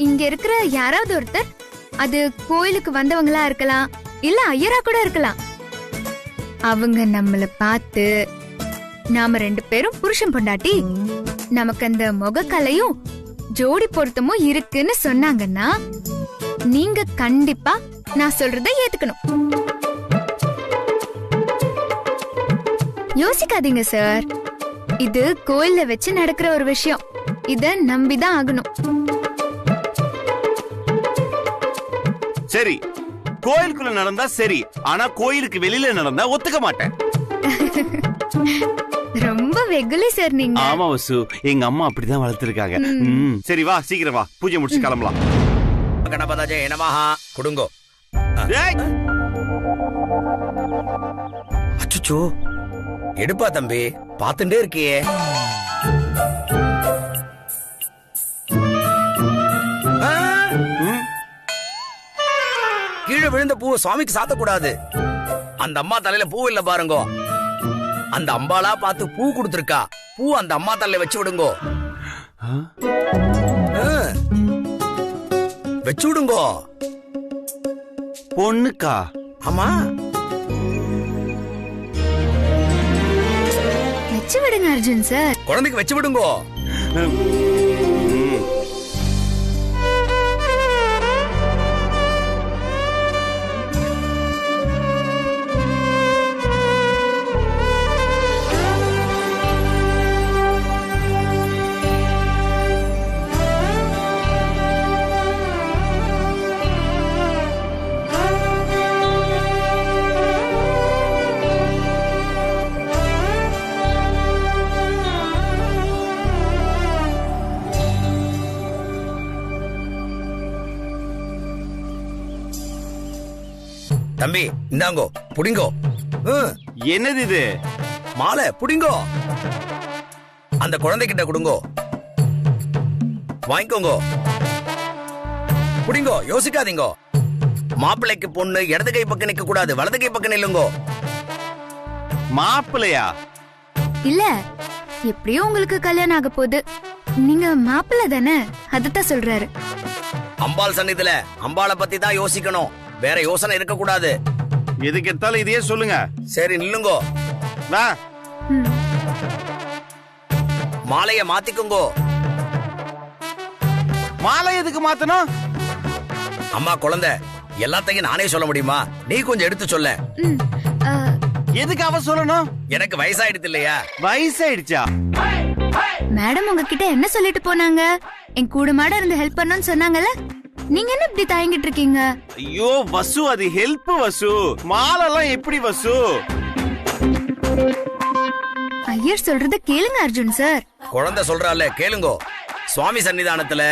இங்க இருக்கிற யாராவது ஒருத்தர், அது கோயிலுக்கு வந்தவங்களா இருக்கலாம், இல்ல ஐயரா கூட இருக்கலாம், அவங்க நம்மள பார்த்து நாம 2 பேரும் புருஷன் பொண்டாட்டி, நமக்கு அந்த முகக்கலையும் ஜோடி பொருத்தமும் இருக்குன்னு சொன்னாங்கன்னா நீங்க கண்டிப்பா நான் சொல்றதை ஏத்துக்கணும். யோசிக்காதீங்க சார், இது கோயில்ல வச்சு நடக்கிற ஒரு விஷயம். இத நம்பிதான் ஆகணும். சரி, கோயிலுக்குள்ள நடந்தா சரி, ஆனா கோயிலுக்கு வெளியில நடந்தா ஒத்துக்க மாட்டேன். ரொம்ப வெகுலி சார் நீங்க. ஆமா வசு, எங்க அம்மா அப்படிதான் வளர்த்திருக்காங்க. சரி வா, சீக்கிரம் வா, பூஜை முடிச்சு கிளம்பலாம். கணபதாஜே நமஹ. குடுங்கோ. அச்சச்சோ, எடுப்பா தம்பி, பாத்துட்டே இருக்கியே. கீழே விழுந்த பூவை சுவாமிக்கு சாத்தக்கூடாது. அந்த அம்மா தலையில பூ இல்ல பாருங்கோ. அந்த அம்பாளா பார்த்து பூ கொடுத்திருக்கா. பூ அந்த அம்மா தலையில வச்சு விடுங்கோ. வச்சு விடுங்கோ. பொண்ணுக்கா? ஆமா, வச்சு விடுங்க அர்ஜுன் சார். குழந்தைக்கு வச்சு விடுங்கோ. தம்பி இந்தாங்கோ, புடிங்கோ. என்னது இது? மாலை புடிங்கோ. அந்த குழந்தைகிட்ட கொடுங்கோ. வாங்கிக்கோங்கோ. புடிங்கோ, யோசிக்காதீங்கோ. மாப்பிள்ளைக்கு பொண்ணு இடது கை பக்கம் நிக்க கூடாது, வலது கை பக்கம் நில்லுங்கோ. மாப்பிள்ளையா? இல்ல, எப்படியோ உங்களுக்கு கல்யாணம் ஆக போகுது. நீங்க மாப்பிள்ளை தானே, அதத்தான் சொல்றாரு. அம்பாள் சன்னிதில அம்பாளை பத்தி தான் யோசிக்கணும், வேற யோசனை இருக்க கூடாது. எதுக்கு எடுத்தாலும் இதையே சொல்லுங்க. சரி நில்லுங்கோ. வா. மாலைய மாத்திக்குங்கோ. மாலை எதுக்கு மாத்தணும்? அம்மா குழந்தை, எல்லாத்தையும் நானே சொல்ல முடியுமா? நீ கொஞ்சம் எடுத்து சொல்ல. எதுக்கு அவ சொல்லணும்? எனக்கு வயசாயிடுது இல்லையா? வயசாயிடுச்சா? மேடம் உங்ககிட்ட என்ன சொல்லிட்டு போனாங்க? என் கூட மாட இருந்து ஹெல்ப் பண்ணணும்னு சொன்னாங்கல்ல, நீங்க என்ன இப்படி தயங்கிட்டு இருக்கீங்க? ஐயோ வசு, அது ஹெல்ப் வசு. மாலெல்லாம் எப்படி வசு? ஐயர் சொல்றத கேளுங்க அர்ஜுன் சார். குழந்தை சொல்றால கேளுங்கோ. சுவாமி சன்னிதானத்துல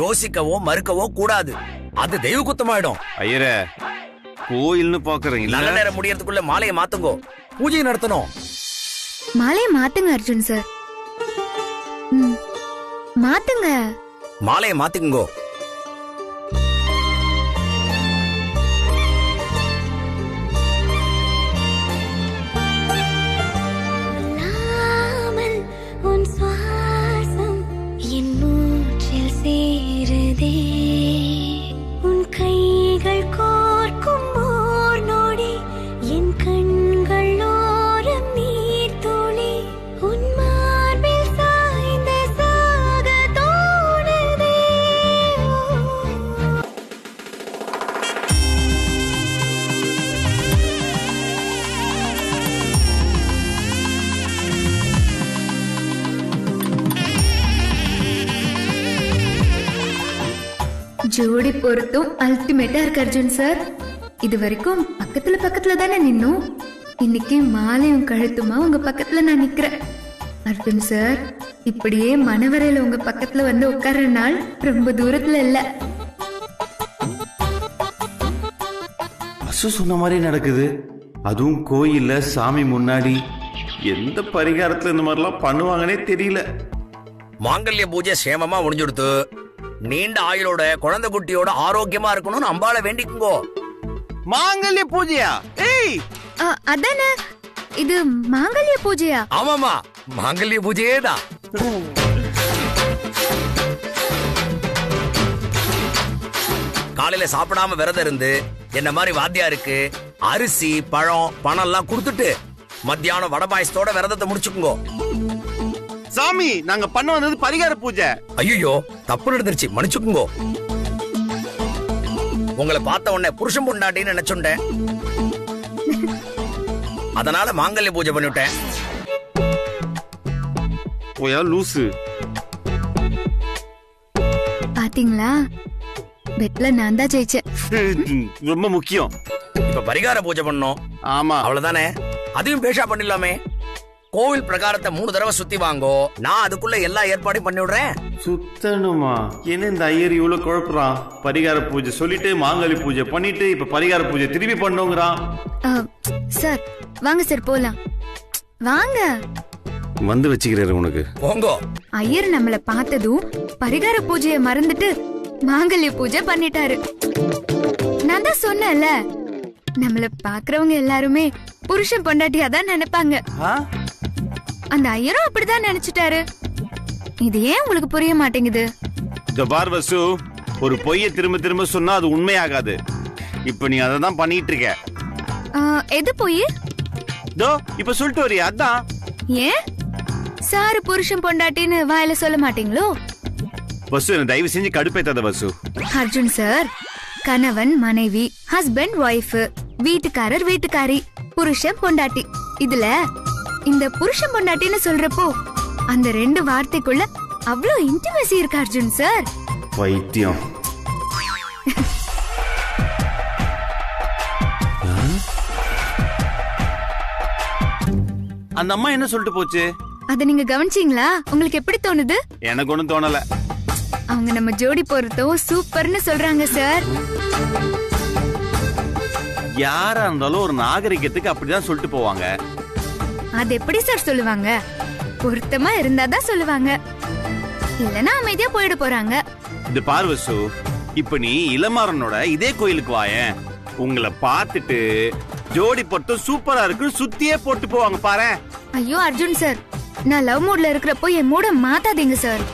யோசிக்கவோ மறுக்கவோ கூடாது, அது தெய்வ குத்தமாயிடும். ஐயரே, கோயில்னு பாக்குறீங்க. நல்ல நேரம் முடியறதுக்குள்ள மாலையை மாத்துங்கோ, பூஜை நடத்தணும். மாலையை மாத்துங்க அர்ஜுன் சார். மாத்துங்க. மாலையை மாத்திக்குங்கோ. ஜோடி பொருத்தும் அல்டிமேட்டா இருக்கு அர்ஜுன் சார். இது வரைக்கும் பக்கத்துல தானே நின்னோம். இன்னைக்கு மாலையும் கழுத்துமா உங்க பக்கத்துல நான் நிக்கிறேன். அர்ஜுன் சார், இப்படியே மனவரையில உங்க பக்கத்துல வந்து உட்கார்ற நாள் ரொம்ப தூரத்துல இல்ல. அசு சொன்ன மாதிரி நடக்குது, அதுவும் கோயில்ல சாமி முன்னாடி. எந்த பரிகாரத்துல இந்த மாதிரிலாம் பண்ணுவாங்கன்னே தெரியல. மாங்கல்ய பூஜை சேமமா முடிஞ்சுடுத்து. நீண்ட ஆயுளோட குழந்தை குட்டியோட ஆரோக்கியமா இருக்கணும்னு அம்பாளை வேண்டிக்குங்கோ. மாங்கல்ய பூஜையா? ஏய், அதானே இது மாங்கல்ய பூஜையா? ஆமாமா, மாங்கல்ய பூஜையே தான். காலையில சாப்பிடாம விரதம் இருந்து என்ன மாதிரி வாத்தியாருக்கு அரிசி பழம் பணம் எல்லாம் கொடுத்துட்டு மத்தியானம் வடை பாயசத்தோட விரதத்தை முடிச்சுக்குங்கோ. சாமி, நாங்க பண்ண வந்தது பரிகார பூஜை. ஐயோ, தப்பு நடந்துருச்சு, மன்னிச்சுக்குங்கோ. உங்களை பார்த்த உடனே புருஷன் பொண்டாட்டின்னு நினைச்சுட்டேன், அதனால மாங்கல்ய பூஜை பண்ணிவிட்டேன். ஓயா லூசு. பாத்தீங்களா, பெட்ல நான் தான் ஜெயிச்சேன். ரொம்ப முக்கியம். இப்ப பரிகார பூஜை பண்ணோம். ஆமா, அவ்வளவுதானே. அதையும் பேஷா பண்ணிடலாமே. கோவில் பிரகாரத்தை 3 தடவை சுத்தி வாங்கோ, நான் அதுக்குள்ள எல்லா ஏற்பாடையும் பண்ணி விடுறேன். சுத்தணுமா? என்ன இந்த ஐயர் இவ்வளவு குழப்பறான்? பரிகார பூஜை சொல்லிட்டு மாங்கல்ய பூஜை பண்ணிட்டு இப்ப பரிகார பூஜை திருப்பி பண்ணோங்கிறான். சார் வாங்க சார் போலாம். வாங்க. வந்து வச்சுக்கிறாரு உனக்கு. போங்கோ. ஐயர் நம்மள பார்த்ததும் பரிகார பூஜையை மறந்துட்டு மாங்கல்ய பூஜை பண்ணிட்டாரு. நான் தான் சொன்னேன்ல, நம்மள பாக்குறவங்க எல்லாருமே புருஷன் பொண்டாட்டியா தான் நினைப்பாங்க. அந்த ஐயரும் அப்படிதான் நினைச்சிட்டாரு. இது ஏன் உங்களுக்கு புரிய மாட்டேங்குது? ஜபார் வசு, ஒரு பொய்ய திரும்ப திரும்ப சொன்னா அது உண்மையாகாது. இப்ப நீ அதை தான் பண்ணிட்டு இருக்க. எது பொய்? தோ இப்ப சொல்லிட்டு வரியா? அதான். ஏன் சாரு புருஷன் பொண்டாட்டின்னு வாயில சொல்ல மாட்டீங்களோ? வசு, என்ன தயவு செஞ்சு கடுப்பேத்தாத வசு. அர்ஜுன் சார், கணவன் மனைவி, ஹஸ்பண்ட் ஒய்ஃப், வீட்டுக்காரர் வீட்டுக்காரி, புருஷன் பொண்டாட்டி. இதுல இந்த புருஷன் பொண்டாட்டின்னு சொல்றப்போ அந்த 2 வார்த்தைக்குள்ள அவ்வளவு இன்டிமேசி இருக்கு அர்ஜுன் சார். வைத்தியம். அந்த அம்மா என்ன சொல்லிட்டு போச்சு? அத நீங்க கவனிச்சீங்களா? உங்களுக்கு எப்படி தோணுது? எனக்கு ஒண்ணும் தோணல. அவங்க நம்ம ஜோடி பொருத்தம் சூப்பர்னு சொல்றாங்க சார். யாரா இருந்தாலும் ஒரு நாகரிகத்துக்கு அப்படிதான் சொல்லிட்டு போவாங்க. அது எப்படி சார் சொல்லுவாங்க? பொருத்தமா இருந்தாதான் சொல்லுவாங்க, இல்லனா அமைதியா போயிட போறாங்க. இது பாரு வசு, இப்ப நீ இளமாறனோட இதே கோயிலுக்கு வாயேன். உங்களை பார்த்துட்டு ஜோடி பொருத்தம் சூப்பரா இருக்கு சுத்தியே போட்டு போவாங்க பாரு. ஐயோ அர்ஜுன் சார், நான் லவ் மூட்ல இருக்கிறப்போ என் மூட மாத்தாதீங்க சார்.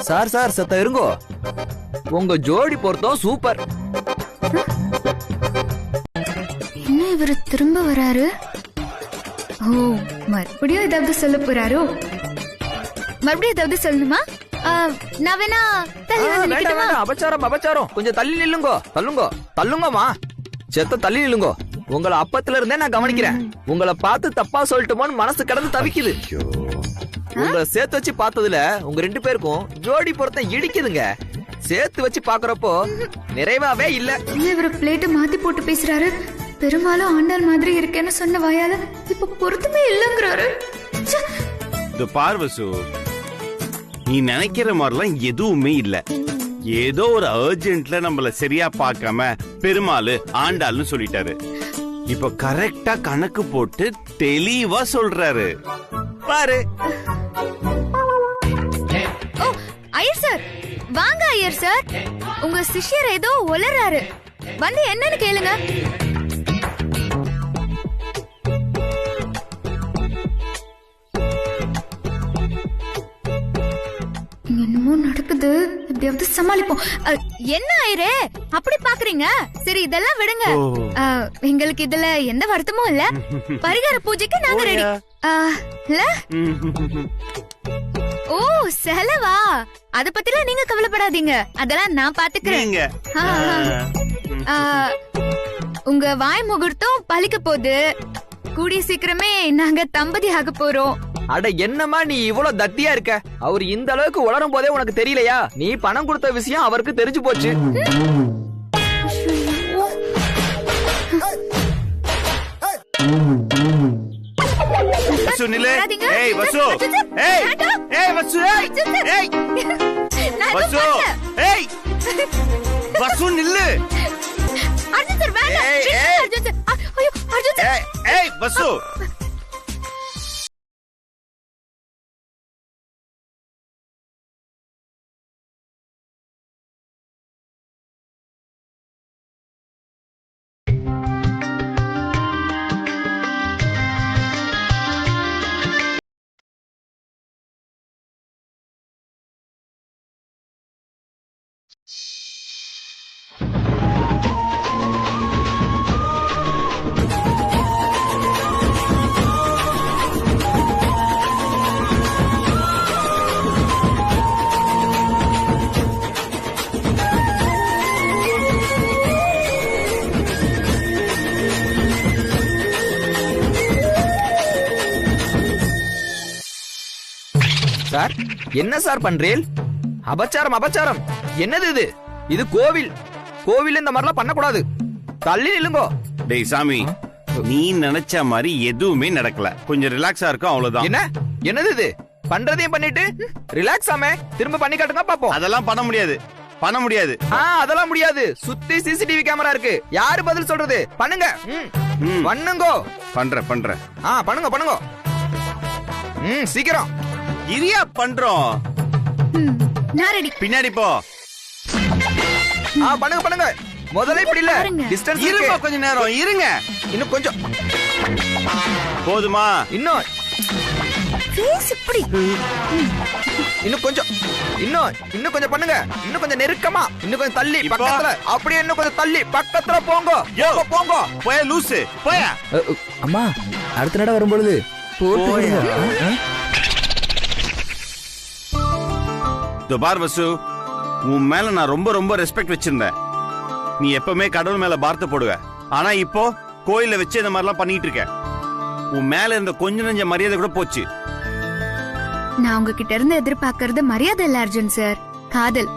சார் சார் சத்த இருங்கோ, உங்க ஜோடி பொருத்தம் சூப்பர். என்ன இவரு திரும்ப வராரு? ஓ, மறுபடியும் ஏதாவது சொல்ல போறாரோ? மறுபடியும் ஏதாவது சொல்லணுமா? நான் வேணா தள்ளி வந்து நிக்கட்டுமா? அபச்சாரம் அபச்சாரம், கொஞ்சம் தள்ளி நில்லுங்கோ. தள்ளுங்கோ தள்ளுங்கம்மா, செத்த தள்ளி நில்லுங்கோ. உங்களை அப்பத்துல இருந்தே நான் கவனிக்கிறேன். உங்களை பார்த்து தப்பா சொல்லட்டுமோன்னு மனசு கடந்து தவிக்குது. உங்களை சேர்த்து வச்சு பார்த்ததுல உங்க 2 பேருக்கும் ஜோடி பொருத்தம் இடிக்குதுங்க. சேர்த்து வச்சு பாக்குறப்போ நிறைவாவே இல்ல. இவரு பிளேட்டை மாத்தி போட்டு பேசுறாரு. பெரும்பாலும் ஆண்டாள் மாதிரி இருக்கேன்னு சொன்ன வாயால இப்ப பொருத்தமே இல்லங்கிறாரு. இது பாரு வசு, நீ நினைக்கிற மாதிரிலாம் எதுவுமே இல்ல. ஏதோ ஒரு அர்ஜென்ட்ல நம்மள சரியா பார்க்காம பெருமாள் ஆண்டாள்னு சொல்லிட்டாரு. இப்ப கரெக்டா கணக்கு போட்டு தெளிவா சொல்றாரு பாரு. ஓ ஐயர் சார், வாங்க ஐயர் சார். உங்க சிஷ்யர் ஏதோ உளறாரு, வந்து என்னன்னு கேளுங்க. என்னமோ நடக்குது, எப்படியாவது சமாளிப்போம். என்ன ஐயரே அப்படி பாக்குறீங்க? சரி இதெல்லாம் விடுங்க, எங்களுக்கு இதுல எந்த வருத்தமும் இல்ல. பரிகார பூஜைக்கு நாங்க ரெடி. ஓ செலவா, அத பத்திலாம் நீங்க கவலைப்படாதீங்க, அதெல்லாம் நான் பாத்துக்கிறேன். உங்க வாய் முகூர்த்தம் பலிக்க போகுது. கூடிய சீக்கிரமே நாங்க தம்பதி ஆக போறோம். அட என்னமா நீ இவ்வளவு தத்தியா இருக்க? அவர் இந்த அளவுக்கு உளரும் போதே உனக்கு தெரியலையா? நீ பணம் கொடுத்த விஷயம் அவருக்கு தெரிஞ்சு போச்சு. வசு நில்லு. ஏய் வசு, ஏய் ஏய் வசு, ஏய் வசு, ஏய் வசு நில்லு. அர்ஜுன் சார் வேண்டாம். அர்ஜுன் சார், ஐயோ அர்ஜுன் சார். ஏய் வசு. சார் என்ன சார் பண்றீல்? அபச்சாரம் அபச்சாரம். என்னது இது? இது கோவில். கோவில் இந்த மாதிரிலாம் பண்ணக்கூடாது. தள்ளி நில்லுங்கோ. டேய் சாமி, நீ நினைச்ச மாதிரி எதுவுமே நடக்கல. கொஞ்சம் ரிலாக்ஸா இருக்கும் அவ்வளவுதான். என்ன என்னது இது? பண்றதையும் பண்ணிட்டு ரிலாக்ஸ் ஆமே திரும்ப பண்ணி காட்டுங்க பாப்போம். அதெல்லாம் பண்ண முடியாது, பண்ண முடியாது. அதெல்லாம் முடியாது. சுத்தி சிசிடிவி கேமரா இருக்கு. யாரு பதில் சொல்றது? பண்ணுங்க. பண்ணுங்கோ. பண்றேன். பண்ணுங்க பண்ணுங்க. சீக்கிரம் இரியா பண்றோம். நான் ரெடி. பின்னாடி போ. பண்ணுங்க பண்ணுங்க. முதல்ல இப்படி இல்ல, டிஸ்டன்ஸ் இருங்க, கொஞ்ச நேரம் இருங்க. இன்னும் கொஞ்சம். போதுமா? இன்னும் இப்படி. இன்னும் கொஞ்சம். இன்னும் கொஞ்சம் பண்ணுங்க. இன்னும் கொஞ்சம் நெருக்கமா. இன்னும் கொஞ்சம் தள்ளி பக்கத்துல. அப்படியே இன்னும் கொஞ்சம் தள்ளி பக்கத்துல போங்க. போங்க. போய லூசு போய. அம்மா அடுத்த நட வரும்பொழுது பார் வசு, உன் மேல நான் ரொம்ப ரொம்ப ரெஸ்பெக்ட் வச்சிருந்தேன். நீ எப்பவுமே கடவுள் மேல பாரத்தை போடுவ. ஆனா இப்போ கோயில வச்சு இந்த மாதிரிலாம் பண்ணிட்டு இருக்க. உன் மேல இருந்த கொஞ்ச நெஞ்ச மரியாதை கூட போச்சு. நான் உங்ககிட்ட இருந்து எதிர்பார்க்கறது மரியாதை இல்ல அர்ஜுன் சார், காதல்.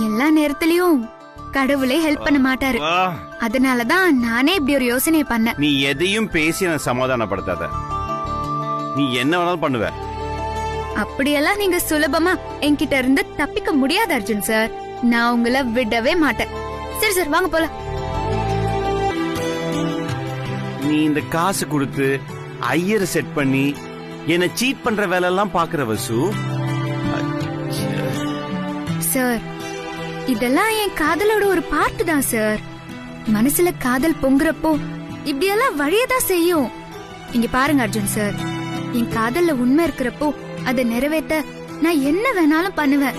எல்லா நேரத்திலயும் கடவுளே ஹெல்ப் பண்ண மாட்டாரு. அதனாலதான் நானே இப்படி ஒரு யோசனை பண்ணேன். நீ எதையும் பேசி நான் சமாதானப்படுத்தாத. நீ என்ன வேணாலும் பண்ணுவ. அப்படியெல்லாம் நீங்க சுலபமா என்கிட்ட இருந்து தப்பிக்க முடியாது அர்ஜுன் சார். நான் உங்களை விடவே மாட்டேன். சரி சார் வாங்க போலாம். நீ இந்த காசு கொடுத்து ஐயரை செட் பண்ணி என்ன சீட் பண்ற வேலை எல்லாம் பாக்குற வசு. சார், இதெல்லாம் என் காதலோட ஒரு பார்ட் தான் சார். மனசுல காதல் பொங்குறப்போ இப்படியெல்லாம் வழியதான் செய்யும். இங்க பாருங்க அர்ஜுன் சார், என் காதல்ல உண்மை இருக்கிறப்போ அதை நிறைவேற்ற நான் என்ன வேணாலும் பண்ணுவேன்.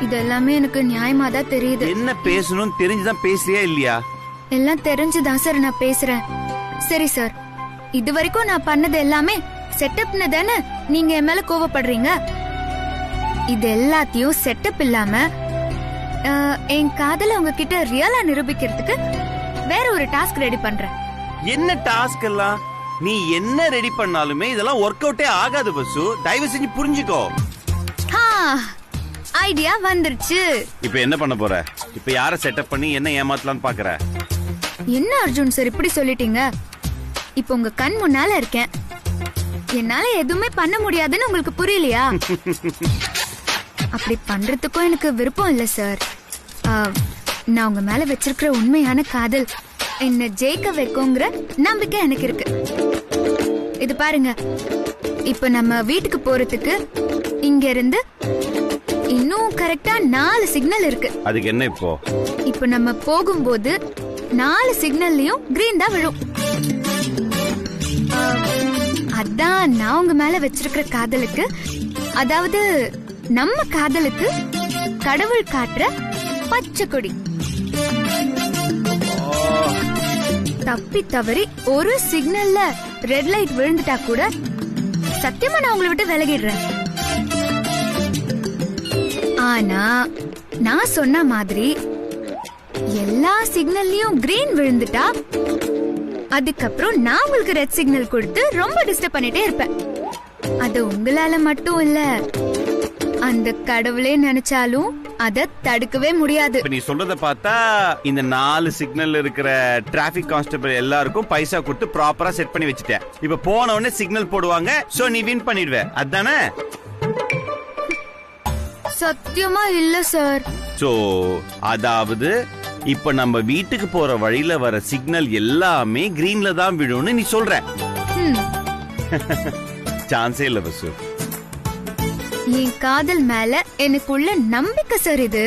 இதெல்லாமே எனக்கு நியாயமா தான் தெரியுது. என்ன பேசணும் தெரிஞ்சுதான் பேசுறியா இல்லையா? எல்லாம் தெரிஞ்சுதான் சார் நான் பேசுறேன். சரி சார், இது வரைக்கும் நான் பண்ணது எல்லாமே செட்டப்னு தானே நீங்க என் மேல கோவப்படுறீங்க? இது எல்லாத்தையும் செட்டப் இல்லாம என் காதல உங்ககிட்ட ரியலா நிரூபிக்கிறதுக்கு வேற ஒரு டாஸ்க் ரெடி பண்றேன். என்ன டாஸ்க் எல்லாம்? நீ என்ன ரெடி பண்ணாலுமே இதெல்லாம் ஒர்க் அவுட்டே ஆகாது வசு. தயவு செஞ்சு புரிஞ்சுக்கோ. ஐடியா வந்துருச்சு. இப்ப என்ன பண்ண போற? இப்ப யார செட்டப் பண்ணி என்ன ஏமாத்தலாம்னு பாக்குற? என்ன அர்ஜுன் சார் இப்படி சொல்லிட்டீங்க? இப்ப உங்க கண் முன்னால இருக்கேன். என்னால எதுவுமே பண்ண முடியாதுன்னு உங்களுக்கு புரியலையா? அப்படி பண்றதுக்கும் எனக்கு விருப்பம் இல்ல சார். நான் உங்க மேல வச்சிருக்கிற உண்மையான காதல் என்ன ஜெயிக்க வைக்குங்கிற நம்பிக்கை எனக்கு இருக்கு. இது பாருங்க, இப்ப நம்ம வீட்டுக்கு போறதுக்கு இங்க இருந்து இன்னும் கரெக்டா 4 சிக்னல் இருக்கு. அதுக்கு என்ன இப்போ? இப்ப நம்ம போகும்போது 4 சிக்னல்லையும் கிரீன் தான் விழும். அதான் நான் உங்க மேல வச்சிருக்கிற காதலுக்கு, அதாவது நம்ம காதலுக்கு கடவுள் காட்டுற பச்சை கொடி. தப்பி தவறி ஒரு சிக்னல்ல ரெட் லைட் விழுந்துட்டா கூட சத்தியமா நான் உங்களை விட்டு விலகிடுறேன். ஆனா நான் சொன்ன மாதிரி எல்லா சிக்னல்லையும் கிரீன் விழுந்துட்டா அதுக்கப்புறம் நான் உங்களுக்கு ரெட் சிக்னல் கொடுத்து ரொம்ப டிஸ்டர்ப் பண்ணிட்டே இருப்பேன். அது உங்களால மட்டும் இல்ல, அந்த கடவுளே நினைச்சாலும் அத தடுக்கவே முடியாது. நீ சொல்றத பார்த்தா இந்த 4 சிக்னல் இருக்கிற டிராபிக் கான்ஸ்டபிள் எல்லாருக்கும் பைசா கொடுத்து ப்ராப்பரா செட் பண்ணி வச்சுட்டேன். இப்ப போன உடனே சிக்னல் போடுவாங்க, சோ நீ வின் பண்ணிடுவ, அதானே? சத்தியமா இல்ல சார். சோ அதாவது இப்ப நம்ம வீட்டுக்கு போற வழியில வர சிக்னல் எல்லாமே கிரீன்ல தான் விழும்னு நீ சொல்ற? சான்ஸே இல்ல வசு. என் காதல் மேல எனக்குள்ள நம்பிக்கை சார். இது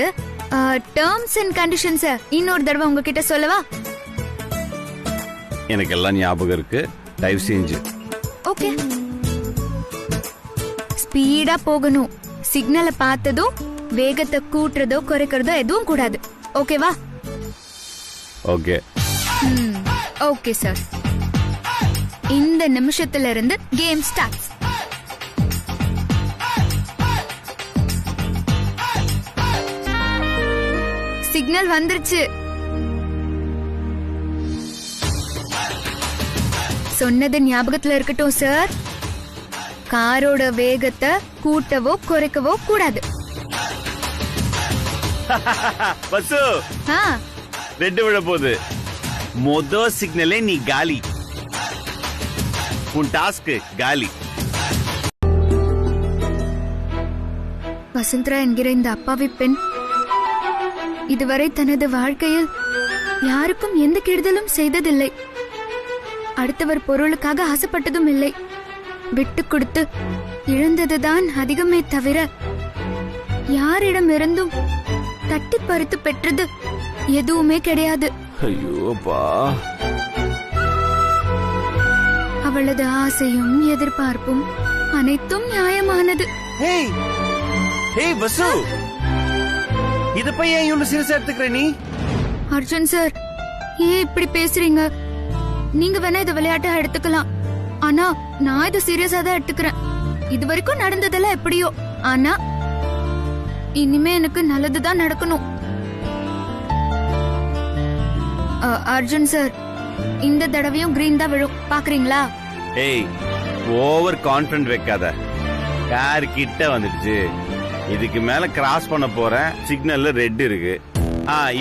டேர்ம்ஸ் அண்ட் கண்டிஷன்ஸ் இன்னொரு தடவை உங்ககிட்ட சொல்லவா? எனக்கு எல்லாம் ஞாபகம் இருக்கு, தயவு செஞ்சு. ஓகே, ஸ்பீடா போகணும். சிக்னலை பார்த்ததும் வேகத்தை கூட்டுறதோ குறைக்கிறதோ எதுவும் கூடாது. ஓகேவா? ஓகே. ஓகே சார், இந்த நிமிஷத்துல இருந்து கேம் ஸ்டார்ட். சிக்னல் வந்துருச்சு. சொன்னது ஞாபகத்துல இருக்கட்டும் சார். காரோட வேகத்தை கூட்டவோ குறைக்கவோ கூடாது. பசு, ரெண்டு விழ போகுது. மொத சிக்னலே நீ காலி. உன் டாஸ்க் காலி. வசுந்தரா என்கிற இந்த அப்பாவி பெண் இதுவரை தனது வாழ்க்கையில் யாருக்கும் எந்த கெடுதலும் செய்ததில்லை. அடுத்தவர் பொருளுக்காக ஆசைப்பட்டதும் இல்லை. விட்டு கொடுத்து இழந்ததுதான் அதிகமே தவிர யாரிடம் இருந்தும் தட்டி பறித்து பெற்றது எதுவுமே கிடையாது. ஐயோப்பா. அவளது ஆசையும் எதிர்பார்ப்பும் அனைத்தும் நியாயமானது. வசு, இத போய் ஏன் இவ்வளவு சீரியஸா எடுத்துக்கிற நீ? அர்ஜுன் சார், ஏன் இப்படி பேசுறீங்க? நீங்க வேணா இதை விளையாட்டா எடுத்துக்கலாம், ஆனா நான் இதை சீரியஸா தான் எடுத்துக்கிறேன். இது வரைக்கும் நடந்ததெல்லாம் எப்படியோ, ஆனா இனிமே எனக்கு நல்லதுதான் நடக்கணும். அர்ஜுன் சார், இந்த தடவையும் கிரீன் தான் விழும், பாக்குறீங்களா? ஏய், ஓவர் கான்பிடன்ட் வைக்காத. கார் கிட்ட வந்துடுச்சு. இதுக்கு மேல கிராஸ் பண்ண போறேன். சிக்னல்ல ரெட் இருக்கு.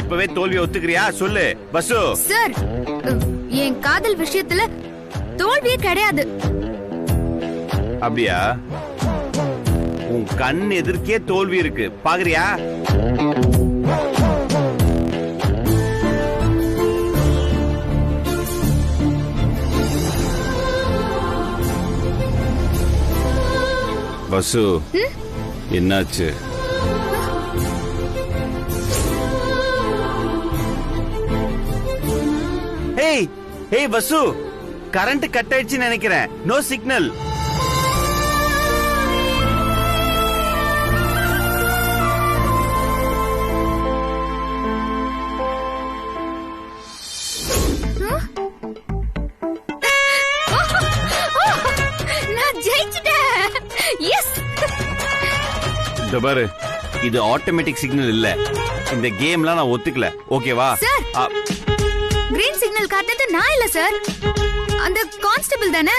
இப்பவே தோல்வியை ஒத்துக்கிறியா? சொல்லு பசு. சார், என் காதல் விஷயத்துல தோல்வியே கிடையாது. அப்படியா? உன் கண் எதிர்க்கே தோல்வி இருக்கு, பாக்குறியா? வசு என்னாச்சு? ஏய் ஏய் வசு, கரண்ட் கட் ஆயிடுச்சுன்னு நினைக்கிறேன். No signal. நான் ஜெயிச்சிட்டேன். எஸ். இந்த பாரு, இது ஆட்டோமேட்டிக் சிக்னல் இல்ல. இந்த கேம்லாம் நான் ஒத்துக்கல. ஓகேவா? சார், கிரீன் சிக்னல் காட்டுறது நான் இல்ல சார், அந்த கான்ஸ்டபிள் தானே.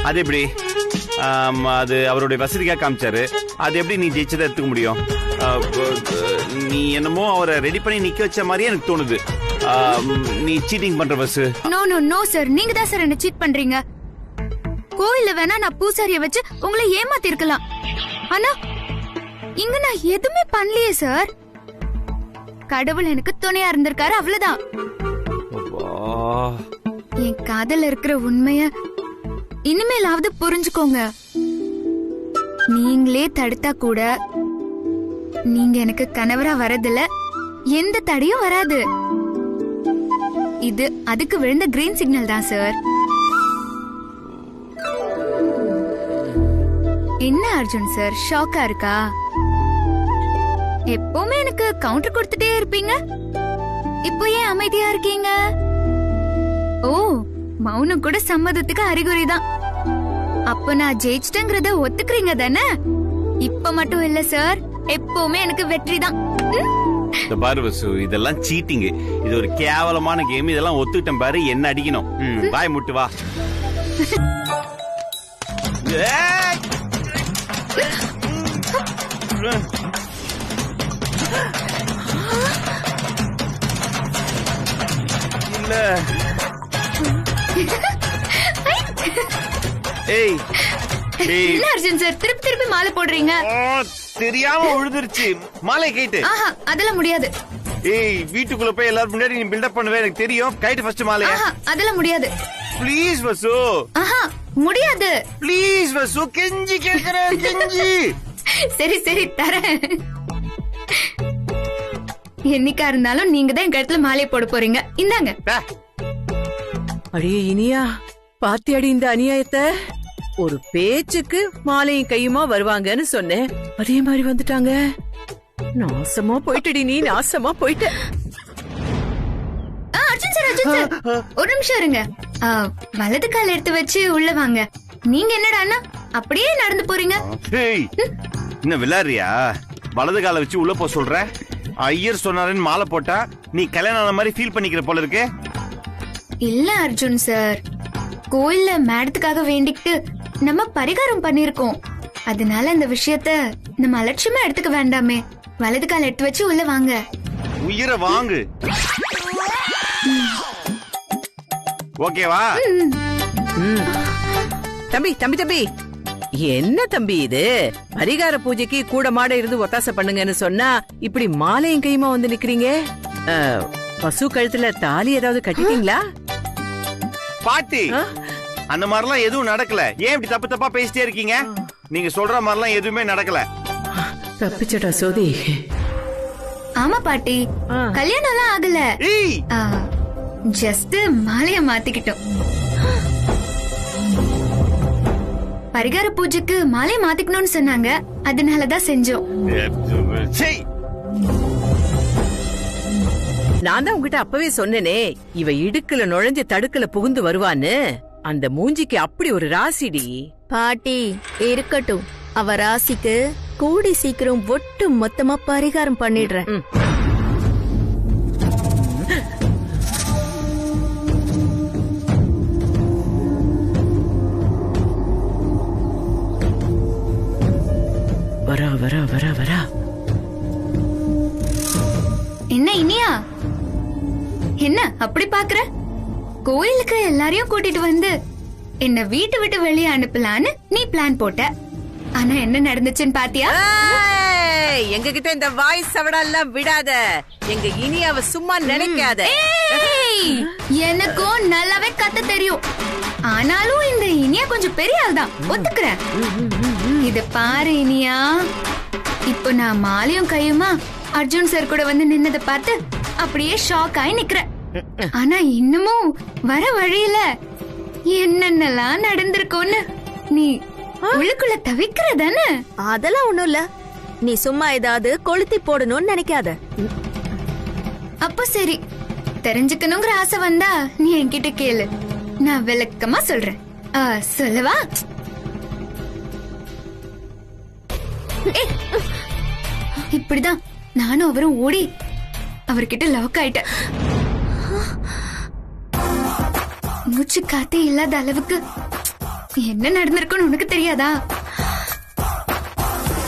அது எப்படி? அது அவருடைய வசதிக்காக காமிச்சாரு. அது எப்படி நீ ஜெயிச்சதை எடுத்துக்க முடியும்? நீ என்னமோ அவரை ரெடி பண்ணி நிக்க வச்ச மாதிரியே எனக்கு தோணுது. நீ சீட்டிங் பண்ற boss. No no no sir, நீங்க தான் சார் என்ன சீட் பண்றீங்க. கோயில்ல வேணா நான் பூசாரிய வச்சு உங்களை ஏமாத்தி இருக்கலாம், ஆனா இங்க நான் எதுவுமே பண்ணலையே சார். கடவுள் எனக்கு துணையா இருந்திருக்காரு, அவ்வளவுதான். என் காதல இருக்கிற உண்மைய இனிமேலாவது புரிஞ்சுக்கோங்க. நீங்களே தடுத்தா கூட நீங்க எனக்கு கணவரா வரதில்ல, எந்த தடையும் வராது. இது அதுக்கு விழுந்த கிரீன் சிக்னல் தான் சார். என்ன அர்ஜுன் சார், ஷாக்கா இருக்கா? எப்பவுமே எனக்கு கவுண்டர் கொடுத்துட்டே இருப்பீங்க, இப்போ ஏன் அமைதியா இருக்கீங்க? ஓ, மௌனம் கூட சம்மதத்துக்கு அறிகுறிதான். அப்ப நான் ஜெயிச்சிட்டேங்கிறத ஒத்துக்கிறீங்க தானே? இப்ப மட்டும் இல்ல சார், எப்பவுமே எனக்கு வெற்றி தான். பாரு வசு, இதெல்லாம் சீட்டிங். இது ஒரு கேவலமான கேம். இதெல்லாம் ஒத்துக்கிட்டேன் பாரு, என்ன அடிக்கணும். பாய் முட்டு வா. இல்ல ஏய் என்ன அர்ஜுன் சார், திருப்பி திருப்பி மாலை போடுறீங்க? தெரியாம விழுந்துருச்சு மாலை. கைட்டு அதெல்லாம் முடியாது. ஏய், வீட்டுக்குள்ள போய் எல்லாரும் முன்னாடி நீ பில்டப் பண்ணுவே, எனக்கு தெரியும். கைட்டு ஃபர்ஸ்ட் மாலை. அதெல்லாம் முடியாது. ப்ளீஸ் வசு. முடியாது. ப்ளீஸ் வசு, கெஞ்சி கேக்குறேன், கெஞ்சி. சரி சரி தரேன். என்னைக்கா இருந்தாலும் நீங்க தான் எங்க இடத்துல மாலை போட போறீங்க. இந்தாங்க. அடியே இனியா, பாத்தியாடி இந்த அநியாயத்தை? ஒரு பேச்சுக்கு மாலையும் கையுமா வருவாங்கன்னு சொன்னேன், அதே மாதிரி வந்துட்டாங்க. நாசமா போயிட்டடி நீ, நாசமா போயிட்ட. அர்ஜுன் சார், அர்ஜுன் சார், ஒரு நிமிஷம் இருங்க. வலது கால் எடுத்து வச்சு உள்ள வாங்க. நீங்க என்னடா அப்படியே நடந்து போறீங்க? என்ன விளையாடுறியா? வலது கால வச்சு உள்ள போ சொல்ற? ஐயர் சொன்னாருன்னு மாலை போட்டா நீ கல்யாணம் ஆன மாதிரி ஃபீல் பண்ணிக்கிற போல இருக்கு. இல்ல அர்ஜுன் சார், கோயில்ல மேடத்துக்காக வேண்டிக்கிட்டு நம்ம பரிகாரம் பண்ணிருக்கோம். அதனால அந்த விஷயத்த நம்ம அலட்சியமா எடுத்துக்க வேண்டாமே. வலது கால் எடுத்து வச்சு உள்ள வாங்க. உயிரை வாங்கு. ஓகேவா? தம்பி தம்பி தம்பி, என்ன தம்பி இது? பரிகார பூஜைக்கு கூட மாட இருந்து ஒத்தாசை பண்ணுங்கன்னு சொன்னா இப்படி மாலையும் கையுமா வந்து நிக்கிறீங்க. பசு கழுத்துல தாலி ஏதாவது கட்டிட்டீங்களா? பாட்டி, அந்த மாதிரிலாம் எதுவும் நடக்கல. ஏன் இப்படி தப்பு தப்பா பேசிட்டே இருக்கீங்க? நீங்க சொல்ற மாதிரிலாம் எதுவுமே நடக்கல. தப்பிச்சடா சோதி. ஆமா பாட்டி, கல்யாணம் எல்லாம் ஆகல. ஜஸ்ட் மாலைய மாத்திக்கிட்டோம். பரிகார பூஜைக்கு மாலை மாத்திக்கணும்னு சொன்னாங்க, அதனாலதான் செஞ்சோம். நான் தான் உங்ககிட்ட அப்பவே சொன்னேனே, இவ இடுக்குல நுழைஞ்சு தடுக்கல புகுந்து வருவான்னு. அந்த மூஞ்சிக்கு அப்படி ஒரு ராசிடி. பாட்டி இருக்கட்டும், அவ ராசிக்கு கூடி சீக்கிரம் ஒட்டு மொத்தமா பரிகாரம் பண்ணிடுறேன். வரா வரா வரா வரா. என்ன இனியா, என்ன அப்படி பாக்குற? கோயிலுக்கு எல்லாரையும் கூட்டிட்டு வந்து என்ன வீட்டு விட்டு வெளியே அனுப்பலான்னு நீ பிளான் போட்ட. ஆனா என்ன நடந்துச்சுன்னு பாத்தியா? எங்க கிட்ட இந்த வாய்ஸ் சவடெல்லாம் விடாத. எங்க இனியாவ சும்மா நினைக்காத. எனக்கும் நல்லாவே கத்த தெரியும். ஆனாலும் இந்த இனி இனியா கொஞ்சம் பெரிய ஆள் தான், ஒத்துக்கிறேன். இத பாரு இனியா, இப்போ நான் மாலையும் கையுமா அர்ஜுன் சார் கூட வந்து நின்னதை பார்த்து அப்படியே ஷாக் ஆகி நிக்கிறேன். ஆனா இன்னமும் வர வழியில என்னென்னலாம் நடந்திருக்கும்னு நீ உள்ளுக்குள்ள தவிக்கிறதானே? அதெல்லாம் ஒண்ணும் இல்ல, நீ சும்மா ஏதாவது கொளுத்தி போடணும்னு நினைக்காத. அப்ப சரி, தெரிஞ்சுக்கணுங்கிற ஆசை வந்தா நீ என்கிட்ட கேளு, நான் விளக்கமா சொல்றேன். சொல்லவா? இப்படிதான் நானும் அவரும் ஓடி அவர்கிட்ட லாக் ஆயிட்டேன். மூச்சு காத்தே இல்லாத அளவுக்கு என்ன நடந்திருக்குன்னு உனக்கு தெரியாதா?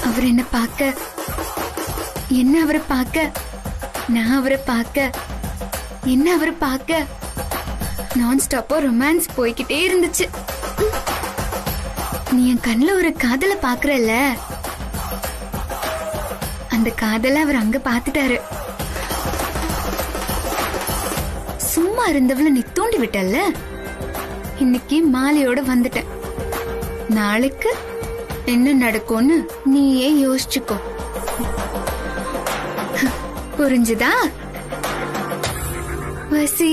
அவர் என்ன பார்க்க, என்ன அவரை பார்க்க, நான் அவரை பார்க்க, என்ன அவரை பார்க்க, நான் ஸ்டாப்பா ரொமான்ஸ் போய்கிட்டே இருந்துச்சு. நீ என் கண்ணுல ஒரு காதல பாக்குறல்ல, அந்த காதல அவர் அங்க பாத்துட்டாரு. சும்மா இருந்தவள நீ தூண்டி விட்டல்ல, இன்னைக்கு மாலையோட வந்துட்டேன். நாளைக்கு என்ன நடக்கும்னு நீயே யோசிச்சுக்கோ. புரிஞ்சுதா வசி?